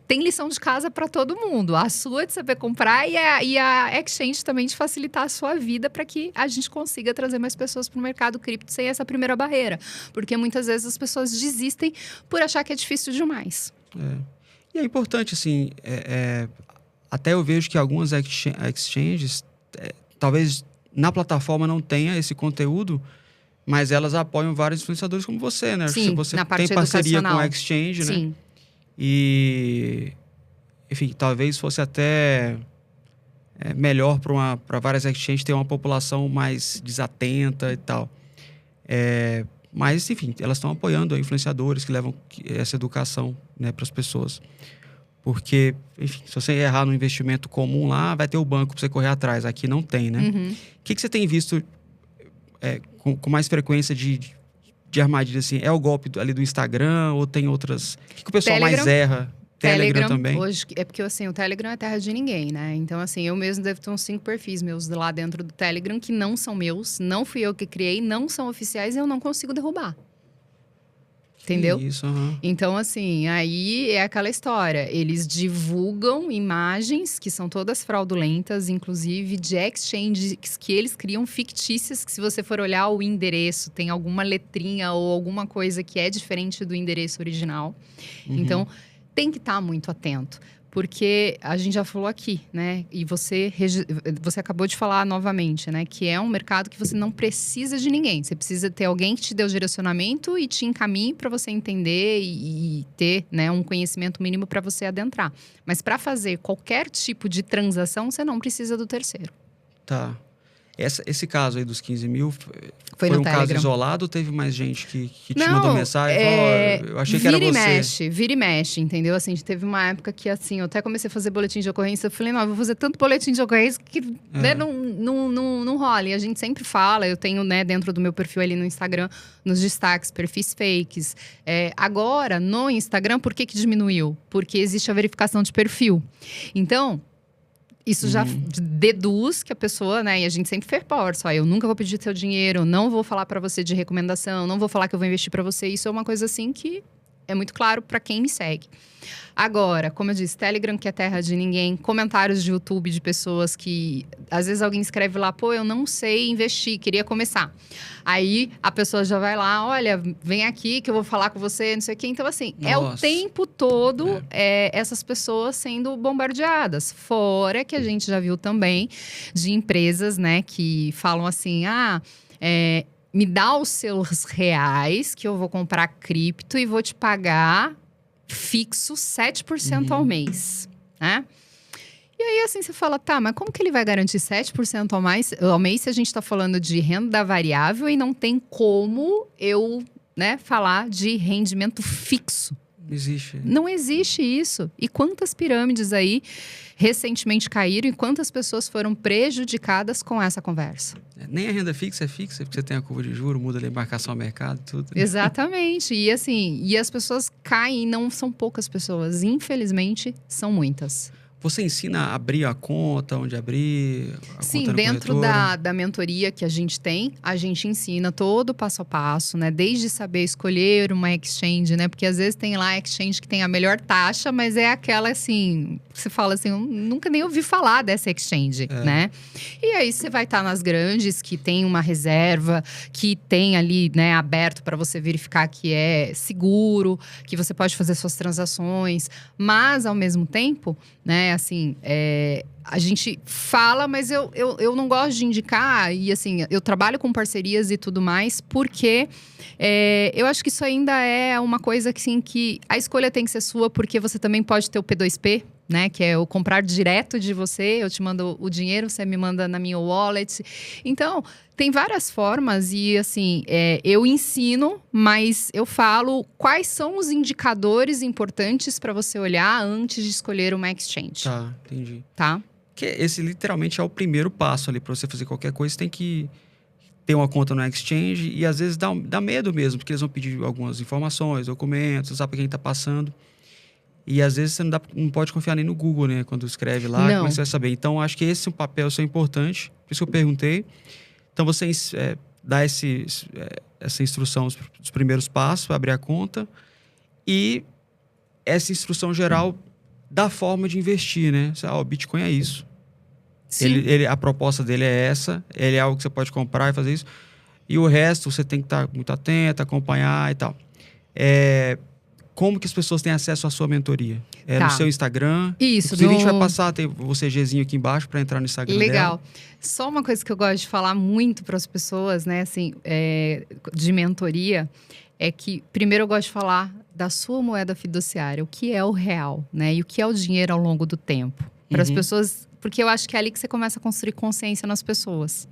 tem lição de casa para todo mundo. A sua de saber comprar e a exchange também de facilitar a sua vida para que a gente consiga trazer mais pessoas para o mercado cripto sem essa primeira barreira. Porque muitas vezes as pessoas desistem por achar que é difícil demais. E é importante, assim, até eu vejo que algumas exchanges, talvez na plataforma não tenha esse conteúdo, Mas elas apoiam vários influenciadores como você, né? Sim, você na parte tem parceria com educacional. a Exchange, né? Sim. E, enfim, talvez fosse até melhor para várias exchanges ter uma população mais desatenta e tal. Mas, enfim, elas estão apoiando influenciadores que levam essa educação, né, para as pessoas. Porque, enfim, se você errar no investimento comum lá, vai ter o banco para você correr atrás. Aqui não tem, né? O que você tem visto com mais frequência de armadilha, assim? É o golpe ali do Instagram ou tem outras... O que o pessoal mais erra? Telegram também? Hoje, é porque, assim, o Telegram é terra de ninguém, né? Então, assim, eu mesmo devo ter uns 5 perfis meus lá dentro do Telegram que não são meus, não fui eu que criei, não são oficiais e eu não consigo derrubar. Entendeu? Isso, Então, assim, aí é aquela história. Eles divulgam imagens que são todas fraudulentas, inclusive de exchanges que eles criam fictícias, que se você for olhar o endereço, tem alguma letrinha ou alguma coisa que é diferente do endereço original. Então, tem que estar muito atento. Porque a gente já falou aqui, né? E você acabou de falar novamente, né? Que é um mercado que você não precisa de ninguém. Você precisa ter alguém que te dê o direcionamento e te encaminhe para você entender e ter, né, um conhecimento mínimo para você adentrar. Mas para fazer qualquer tipo de transação, você não precisa do terceiro. Tá. Esse caso aí dos 15 mil foi no um Telegram. caso isolado ou teve mais gente que te mandou mensagem? Eu achei que era você. Vira e mexe, entendeu? Assim, teve uma época que, assim, eu até comecei a fazer boletim de ocorrência. Eu falei, não, eu vou fazer tanto boletim de ocorrência que né, não rola. E a gente sempre fala, eu tenho, né, dentro do meu perfil ali no Instagram, nos destaques, perfis fakes. Agora, no Instagram, por que diminuiu? Porque existe a verificação de perfil. Então... Isso já deduz que a pessoa, né? E a gente sempre reforça, eu nunca vou pedir seu dinheiro, não vou falar para você de recomendação, não vou falar que eu vou investir para você. Isso é uma coisa assim que é muito claro para quem me segue. Agora, como eu disse, Telegram que é terra de ninguém, comentários de YouTube de pessoas que... Às vezes alguém escreve lá, pô, eu não sei investir, queria começar. Aí a pessoa já vai lá, olha, vem aqui que eu vou falar com você, não sei o quê. Então, assim, é o tempo todo essas pessoas sendo bombardeadas. Fora que a gente já viu também de empresas, né, que falam assim, me dá os seus reais que eu vou comprar cripto e vou te pagar fixo 7% ao mês, né? E aí, assim, você fala, tá, mas como que ele vai garantir 7% ao mês se a gente tá falando de renda variável e não tem como eu, né, falar de rendimento fixo? Existe. Não existe isso. E quantas pirâmides aí recentemente caíram e quantas pessoas foram prejudicadas com essa conversa? Nem a renda fixa é fixa, porque você tem a curva de juros, muda a embarcação ao mercado, tudo. Exatamente. E assim, e as pessoas caem, não são poucas pessoas. Infelizmente, são muitas. Você ensina a abrir a conta, onde abrir? Sim, dentro da mentoria que a gente tem, a gente ensina todo o passo a passo, né? Desde saber escolher uma exchange, né? Porque às vezes tem lá exchange que tem a melhor taxa, mas é aquela assim, você fala assim, eu nunca nem ouvi falar dessa exchange, né? E aí você vai estar nas grandes, que tem uma reserva, que tem ali, né, aberto para você verificar que é seguro, que você pode fazer suas transações, mas ao mesmo tempo, né, assim, a gente fala, mas eu não gosto de indicar, e assim, eu trabalho com parcerias e tudo mais, porque eu acho que isso ainda é uma coisa que, assim, que a escolha tem que ser sua, porque você também pode ter o P2P, né, que é o comprar direto de você, eu te mando o dinheiro, você me manda na minha wallet. Então, tem várias formas e, assim, eu ensino, mas eu falo quais são os indicadores importantes para você olhar antes de escolher uma exchange. Tá, entendi. Tá? Que esse literalmente é o primeiro passo ali para você fazer qualquer coisa, você tem que ter uma conta no exchange e às vezes dá medo mesmo, porque eles vão pedir algumas informações, documentos, você sabe quem está passando. E às vezes você não pode confiar nem no Google, né? Quando escreve lá, como é que você vai saber? Então, acho que esse é um papel seu importante, por isso que eu perguntei. Então, você dá essa instrução, os primeiros passos para abrir a conta e essa instrução geral da forma de investir, né? O Bitcoin é isso. Sim. A proposta dele é essa, ele é algo que você pode comprar e fazer isso. E o resto, você tem que estar muito atento, acompanhar e tal. como que as pessoas têm acesso à sua mentoria? É Tá. no seu Instagram? Isso, Inclusive, a gente no- vai passar, tem o CGzinho aqui embaixo para entrar no Instagram Legal. dela. Só uma coisa que eu gosto de falar muito para as pessoas, né, assim, de mentoria, é que primeiro eu gosto de falar da sua moeda fiduciária, o que é o real, né, e o que é o dinheiro ao longo do tempo. Para as pessoas, porque eu acho que é ali que você começa a construir consciência nas pessoas,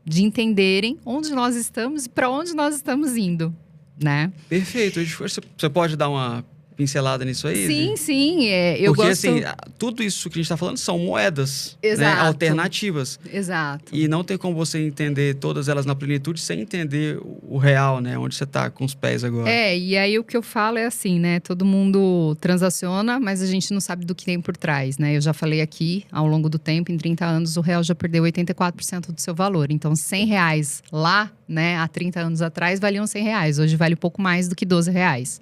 de entenderem onde nós estamos e para onde nós estamos indo, né? Perfeito. Você pode dar uma pincelada nisso aí? Sim, sim. Eu Porque, gosto. assim, tudo isso que a gente está falando são moedas, né, Exato. alternativas. Exato. E não tem como você entender todas elas na plenitude sem entender o real, né? Onde você está com os pés agora. E aí o que eu falo é assim, né? Todo mundo transaciona, mas a gente não sabe do que tem por trás, né? Eu já falei aqui, ao longo do tempo, em 30 anos, o real já perdeu 84% do seu valor. Então, R$100 lá, né, há 30 anos atrás, valiam R$100. Hoje vale um pouco mais do que R$12.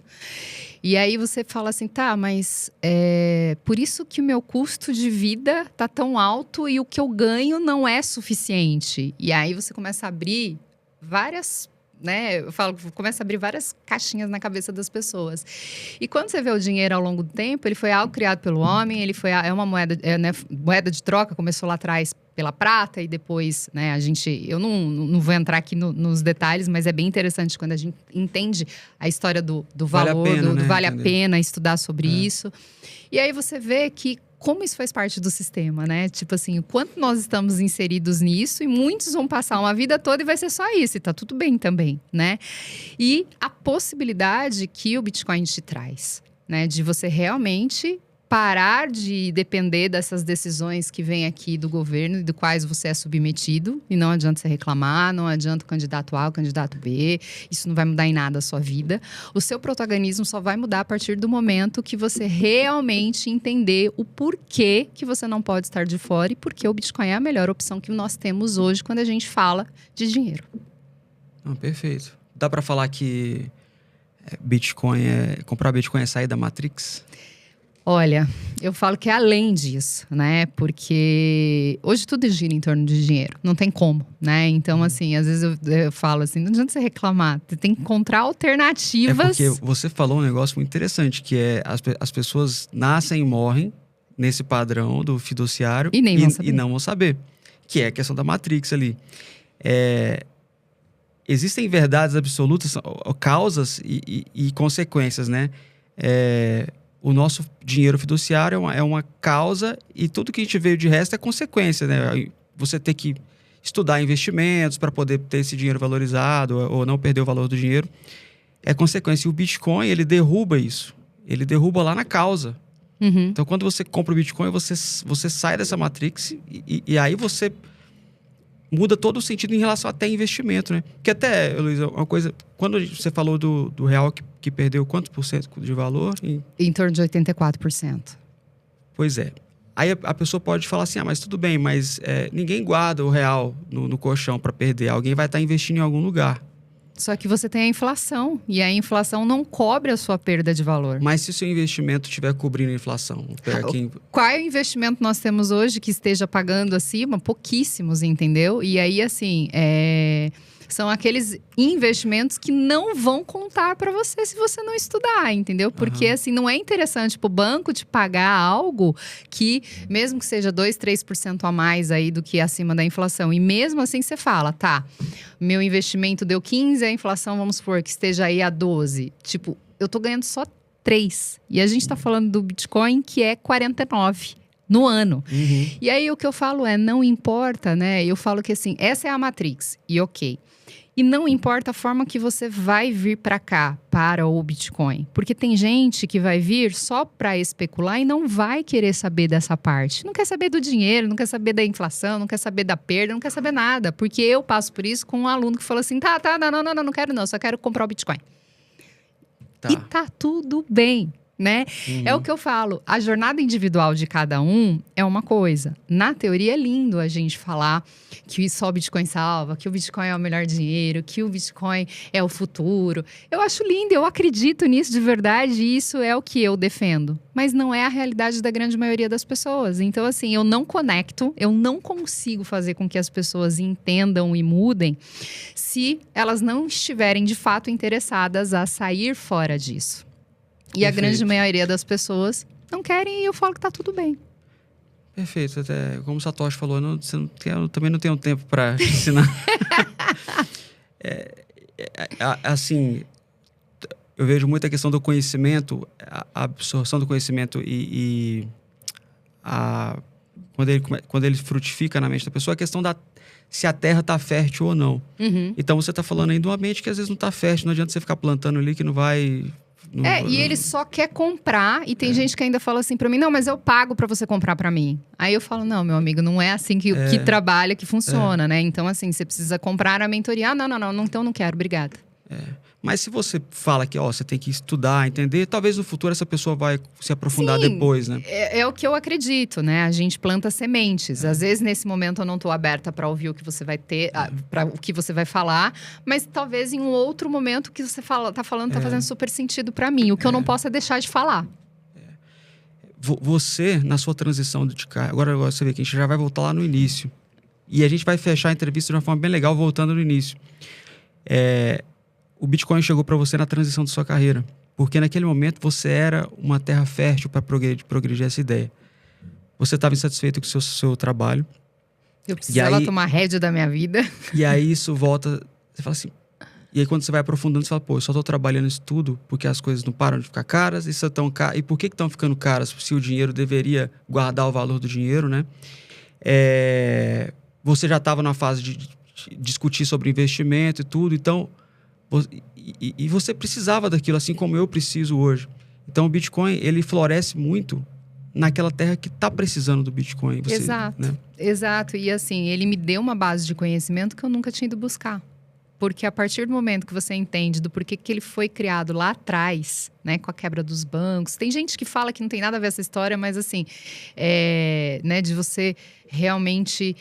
E aí você fala assim, tá, mas por isso que o meu custo de vida tá tão alto e o que eu ganho não é suficiente. E aí você começa a abrir várias, né? Eu falo, começa a abrir várias caixinhas na cabeça das pessoas. E quando você vê o dinheiro ao longo do tempo, ele foi algo criado pelo homem, é uma moeda, né, moeda de troca, começou lá atrás pela prata e depois, né, eu não vou entrar aqui nos detalhes, mas é bem interessante quando a gente entende a história do valor, vale a pena estudar sobre isso. E aí você vê que como isso faz parte do sistema, né? Tipo assim, o quanto nós estamos inseridos nisso e muitos vão passar uma vida toda e vai ser só isso, e tá tudo bem também, né? E a possibilidade que o Bitcoin te traz, né? De você realmente parar de depender dessas decisões que vêm aqui do governo e do quais você é submetido. E não adianta você reclamar, não adianta o candidato A, o candidato B. Isso não vai mudar em nada a sua vida. O seu protagonismo só vai mudar a partir do momento que você realmente entender o porquê que você não pode estar de fora e porque o Bitcoin é a melhor opção que nós temos hoje quando a gente fala de dinheiro. Perfeito. Dá para falar que comprar Bitcoin é sair da Matrix? Olha, eu falo que é além disso, né? Porque hoje tudo gira em torno de dinheiro. Não tem como, né? Então, assim, às vezes eu falo assim, não adianta você reclamar. Você tem que encontrar alternativas. Porque você falou um negócio muito interessante, que é as pessoas nascem e morrem nesse padrão do fiduciário E nem vão saber. E não vão saber. Que é a questão da Matrix ali. Existem verdades absolutas, causas e consequências, né? O nosso dinheiro fiduciário é uma causa e tudo que a gente veio de resto é consequência, né? Você ter que estudar investimentos para poder ter esse dinheiro valorizado ou não perder o valor do dinheiro é consequência. E o Bitcoin, ele derruba isso. Ele derruba lá na causa. Uhum. Então, quando você compra o Bitcoin, você sai dessa Matrix e aí você muda todo o sentido em relação até investimento, né? Que até, Luiz, uma coisa... Quando você falou do real que perdeu quantos por cento de valor? Em torno de 84%. Pois é. Aí a pessoa pode falar assim, mas tudo bem, mas ninguém guarda o real no colchão para perder. Alguém vai estar investindo em algum lugar. Só que você tem a inflação. E a inflação não cobre a sua perda de valor. Mas se o seu investimento estiver cobrindo a inflação? Qual investimento nós temos hoje que esteja pagando acima? Pouquíssimos, entendeu? E aí, assim, são aqueles investimentos que não vão contar para você se você não estudar, entendeu? Porque, assim, não é interessante pro banco te pagar algo que, mesmo que seja 2%, 3% a mais aí do que acima da inflação. E mesmo assim você fala, tá, meu investimento deu 15, a inflação, vamos supor, que esteja aí a 12. Tipo, eu tô ganhando só 3. E a gente tá falando do Bitcoin, que é 49 no ano. Uhum. E aí o que eu falo não importa, né? Eu falo que assim, essa é a Matrix, e ok. E não importa a forma que você vai vir para cá, para o Bitcoin. Porque tem gente que vai vir só para especular e não vai querer saber dessa parte. Não quer saber do dinheiro, não quer saber da inflação, não quer saber da perda, não quer saber nada. Porque eu passo por isso com um aluno que falou assim, não quero não, só quero comprar o Bitcoin. Tá. E tá tudo bem, né? É o que eu falo, a jornada individual de cada um é uma coisa. Na teoria é lindo a gente falar que só o Bitcoin salva, que o Bitcoin é o melhor dinheiro, que o Bitcoin é o futuro. Eu acho lindo, eu acredito nisso de verdade e isso é o que eu defendo. Mas não é a realidade da grande maioria das pessoas. Então, assim, eu não conecto, eu não consigo fazer com que as pessoas entendam e mudem se elas não estiverem de fato interessadas a sair fora disso. E a grande maioria das pessoas não querem e eu falo que tá tudo bem. Perfeito. Até como o Satoshi falou, eu também não tenho tempo para ensinar. Assim, eu vejo muita questão do conhecimento, a absorção do conhecimento quando ele frutifica na mente da pessoa, a questão se a terra está fértil ou não. Uhum. Então você está falando aí de uma mente que às vezes não está fértil, não adianta você ficar plantando ali que não vai... E ele só quer comprar, e tem gente que ainda fala assim pra mim, não, mas eu pago pra você comprar pra mim. Aí eu falo, não, meu amigo, não é assim que trabalha, que funciona, né? Então, assim, você precisa comprar a mentoria. Não, então não quero, obrigada. Mas se você fala que você tem que estudar, entender, talvez no futuro essa pessoa vai se aprofundar Sim, depois, né? É o que eu acredito, né? A gente planta sementes. Às vezes, nesse momento, eu não tô aberta para ouvir o que você vai ter, para o que você vai falar, mas talvez em um outro momento o que você tá falando tá fazendo super sentido para mim. O que eu não posso é deixar de falar. Você, na sua transição de carreira, agora você vê que a gente já vai voltar lá no início. E a gente vai fechar a entrevista de uma forma bem legal, voltando no início. O Bitcoin chegou para você na transição da sua carreira. Porque naquele momento você era uma terra fértil para progredir essa ideia. Você estava insatisfeito com o seu trabalho. Eu precisava tomar rédea da minha vida. E aí isso volta... Você fala assim... E aí quando você vai aprofundando, você fala, pô, eu só estou trabalhando isso tudo porque as coisas não param de ficar caras. E por que estão ficando caras? Se o dinheiro deveria guardar o valor do dinheiro, né? Você já estava na fase de discutir sobre investimento e tudo. Então... E você precisava daquilo, assim como eu preciso hoje. Então, o Bitcoin, ele floresce muito naquela terra que está precisando do Bitcoin. Exato, né? Exato. E assim, ele me deu uma base de conhecimento que eu nunca tinha ido buscar. Porque a partir do momento que você entende do porquê que ele foi criado lá atrás, né, com a quebra dos bancos. Tem gente que fala que não tem nada a ver essa história, mas assim, né, de você realmente...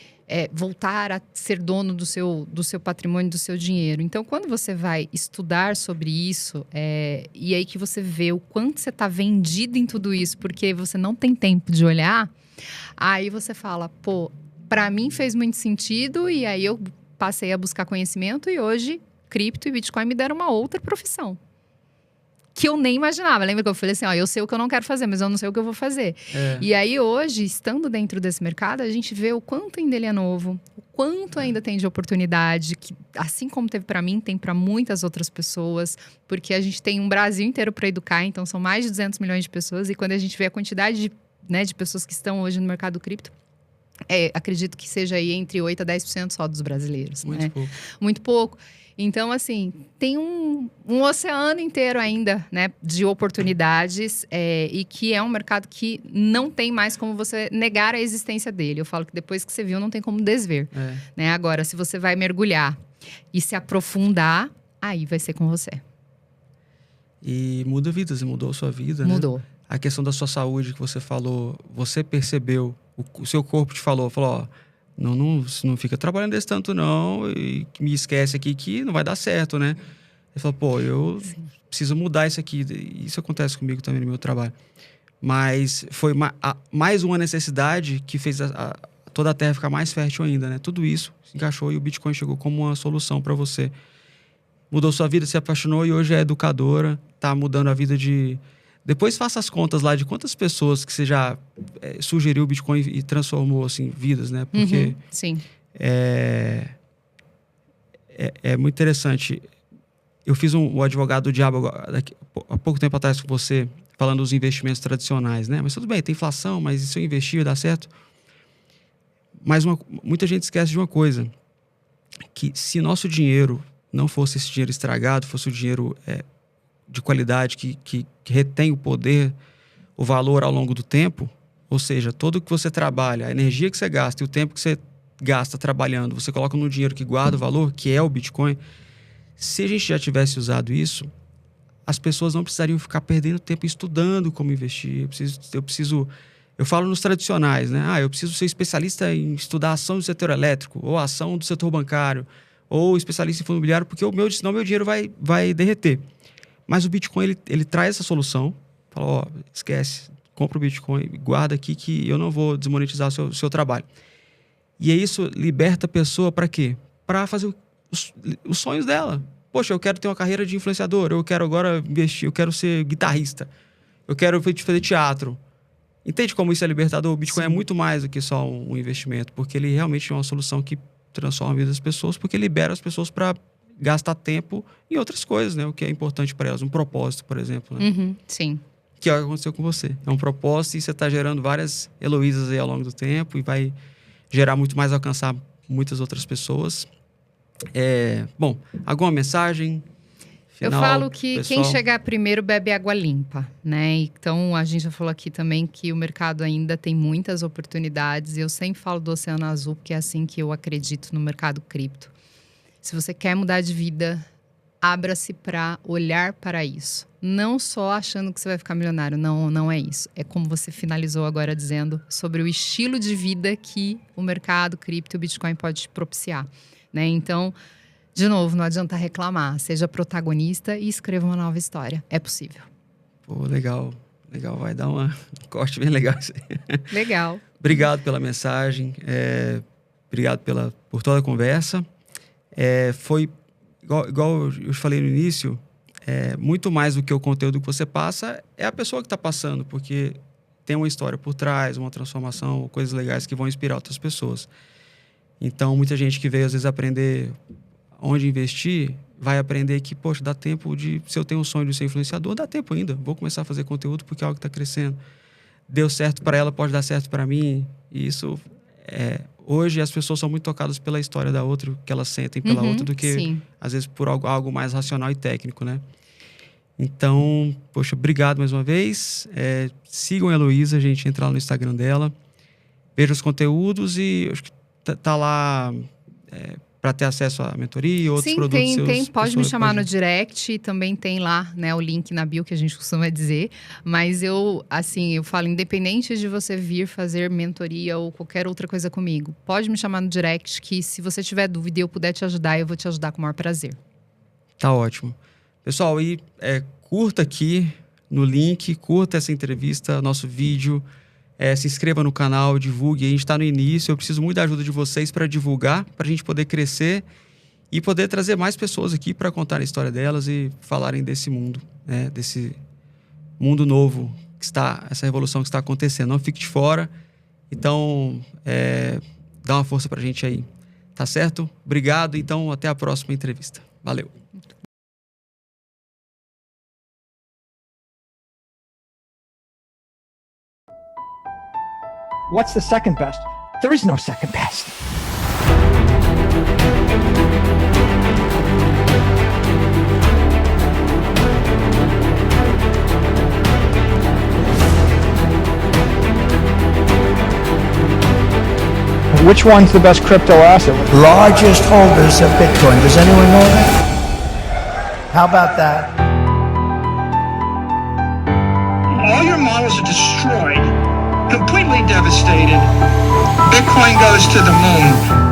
voltar a ser dono do seu patrimônio, do seu dinheiro. Então, quando você vai estudar sobre isso, e aí que você vê o quanto você está vendido em tudo isso, porque você não tem tempo de olhar, aí você fala, pô, para mim fez muito sentido, e aí eu passei a buscar conhecimento, e hoje, cripto e Bitcoin me deram uma outra profissão. Que eu nem imaginava. Lembra que eu falei assim, eu sei o que eu não quero fazer, mas eu não sei o que eu vou fazer. E aí hoje, estando dentro desse mercado, a gente vê o quanto ainda ele é novo, o quanto ainda tem de oportunidade, que assim como teve para mim, tem para muitas outras pessoas, porque a gente tem um Brasil inteiro para educar, então são mais de 200 milhões de pessoas, e quando a gente vê a quantidade de pessoas que estão hoje no mercado cripto, acredito que seja aí entre 8% a 10% só dos brasileiros. Muito pouco. Muito pouco. Então, assim, tem um oceano inteiro ainda, né, de oportunidades, e que é um mercado que não tem mais como você negar a existência dele. Eu falo que depois que você viu, não tem como desver. Né? Agora, se você vai mergulhar e se aprofundar, aí vai ser com você. E muda vidas, mudou a sua vida, Mudou. Né? A questão da sua saúde que você falou, você percebeu, o seu corpo te falou, não fica trabalhando desse tanto não, e me esquece aqui que não vai dar certo, né? Ele falou, pô, eu preciso mudar isso aqui. Isso acontece comigo também no meu trabalho. Mas foi mais uma necessidade que fez toda a terra ficar mais fértil ainda, né? Tudo isso se encaixou e o Bitcoin chegou como uma solução para você. Mudou sua vida, se apaixonou e hoje é educadora, tá mudando a vida de... Depois faça as contas lá de quantas pessoas que você já sugeriu o Bitcoin e transformou, assim, vidas, né? Porque sim. É muito interessante. Eu fiz o advogado do diabo há pouco tempo atrás com você, falando dos investimentos tradicionais, né? Mas tudo bem, tem inflação, mas se eu investir, dá certo. Mas muita gente esquece de uma coisa, que se nosso dinheiro não fosse esse dinheiro estragado, fosse o dinheiro... de qualidade, que retém o poder, o valor ao longo do tempo, ou seja, todo o que você trabalha, a energia que você gasta e o tempo que você gasta trabalhando, você coloca no dinheiro que guarda o valor, que é o Bitcoin. Se a gente já tivesse usado isso, as pessoas não precisariam ficar perdendo tempo estudando como investir. Eu falo nos tradicionais, né? Eu preciso ser especialista em estudar a ação do setor elétrico, ou a ação do setor bancário, ou especialista em fundo imobiliário, porque senão meu dinheiro vai derreter. Mas o Bitcoin, ele traz essa solução. Fala, esquece, compra o Bitcoin, guarda aqui que eu não vou desmonetizar o seu trabalho. E aí isso liberta a pessoa para quê? Para fazer os sonhos dela. poxa, eu quero ter uma carreira de influenciador, eu quero agora investir, eu quero ser guitarrista, eu quero fazer teatro. Entende como isso é libertador? O Bitcoin é muito mais do que só um investimento, porque ele realmente é uma solução que transforma a vida das pessoas, porque libera as pessoas para gastar tempo em outras coisas, né? O que é importante para elas, um propósito, por exemplo. Né? Sim. Que é o que aconteceu com você. É um propósito e você está gerando várias Heloísas aí ao longo do tempo e vai gerar muito mais, alcançar muitas outras pessoas. Bom, alguma mensagem final? Eu falo que pessoal? quem chegar primeiro bebe água limpa, né? Então, a gente já falou aqui também que o mercado ainda tem muitas oportunidades. E eu sempre falo do Oceano Azul, porque é assim que eu acredito no mercado cripto. Se você quer mudar de vida, abra-se para olhar para isso. Não só achando que você vai ficar milionário. Não, não é isso. É como você finalizou agora dizendo sobre o estilo de vida que o mercado cripto e o Bitcoin pode te propiciar, né? Então, de novo, não adianta reclamar. Seja protagonista e escreva uma nova história. É possível. Pô, legal. Legal, vai dar um corte bem legal isso aí. Legal. Obrigado pela mensagem. Obrigado por toda a conversa. Foi, igual eu falei no início, muito mais do que o conteúdo que você passa, é a pessoa que está passando, porque tem uma história por trás, uma transformação, coisas legais que vão inspirar outras pessoas. Então, muita gente que veio, às vezes, aprender onde investir, vai aprender que, poxa, dá tempo se eu tenho um sonho de ser influenciador, dá tempo ainda. Vou começar a fazer conteúdo porque é algo que está crescendo. Deu certo para ela, pode dar certo para mim. E isso, hoje, as pessoas são muito tocadas pela história da outra, que elas sentem pela outra, do que, sim. às vezes, por algo mais racional e técnico, né? Então, poxa, obrigado mais uma vez. Sigam a Heloísa, a gente entra lá no Instagram dela. Veja os conteúdos e acho que tá lá para ter acesso à mentoria e outros produtos seus. Sim, pode me chamar no direct. Também tem lá, né, o link na bio que a gente costuma dizer. Mas eu falo, independente de você vir fazer mentoria ou qualquer outra coisa comigo, pode me chamar no direct que se você tiver dúvida e eu puder te ajudar, eu vou te ajudar com o maior prazer. Tá ótimo. Pessoal, curta aqui no link, curta essa entrevista, nosso vídeo, se inscreva no canal, divulgue. A gente está no início, eu preciso muito da ajuda de vocês para divulgar, para a gente poder crescer e poder trazer mais pessoas aqui para contar a história delas e falarem desse mundo, né? Desse mundo novo, essa revolução que está acontecendo. Não fique de fora. Então, dá uma força para a gente aí. Tá certo? Obrigado. Então, até a próxima entrevista. Valeu. What's the second best? There is no second best. Which one's the best crypto asset? Largest holders of Bitcoin. Does anyone know that? How about that? All your models are destroyed, completely devastated. Bitcoin goes to the moon.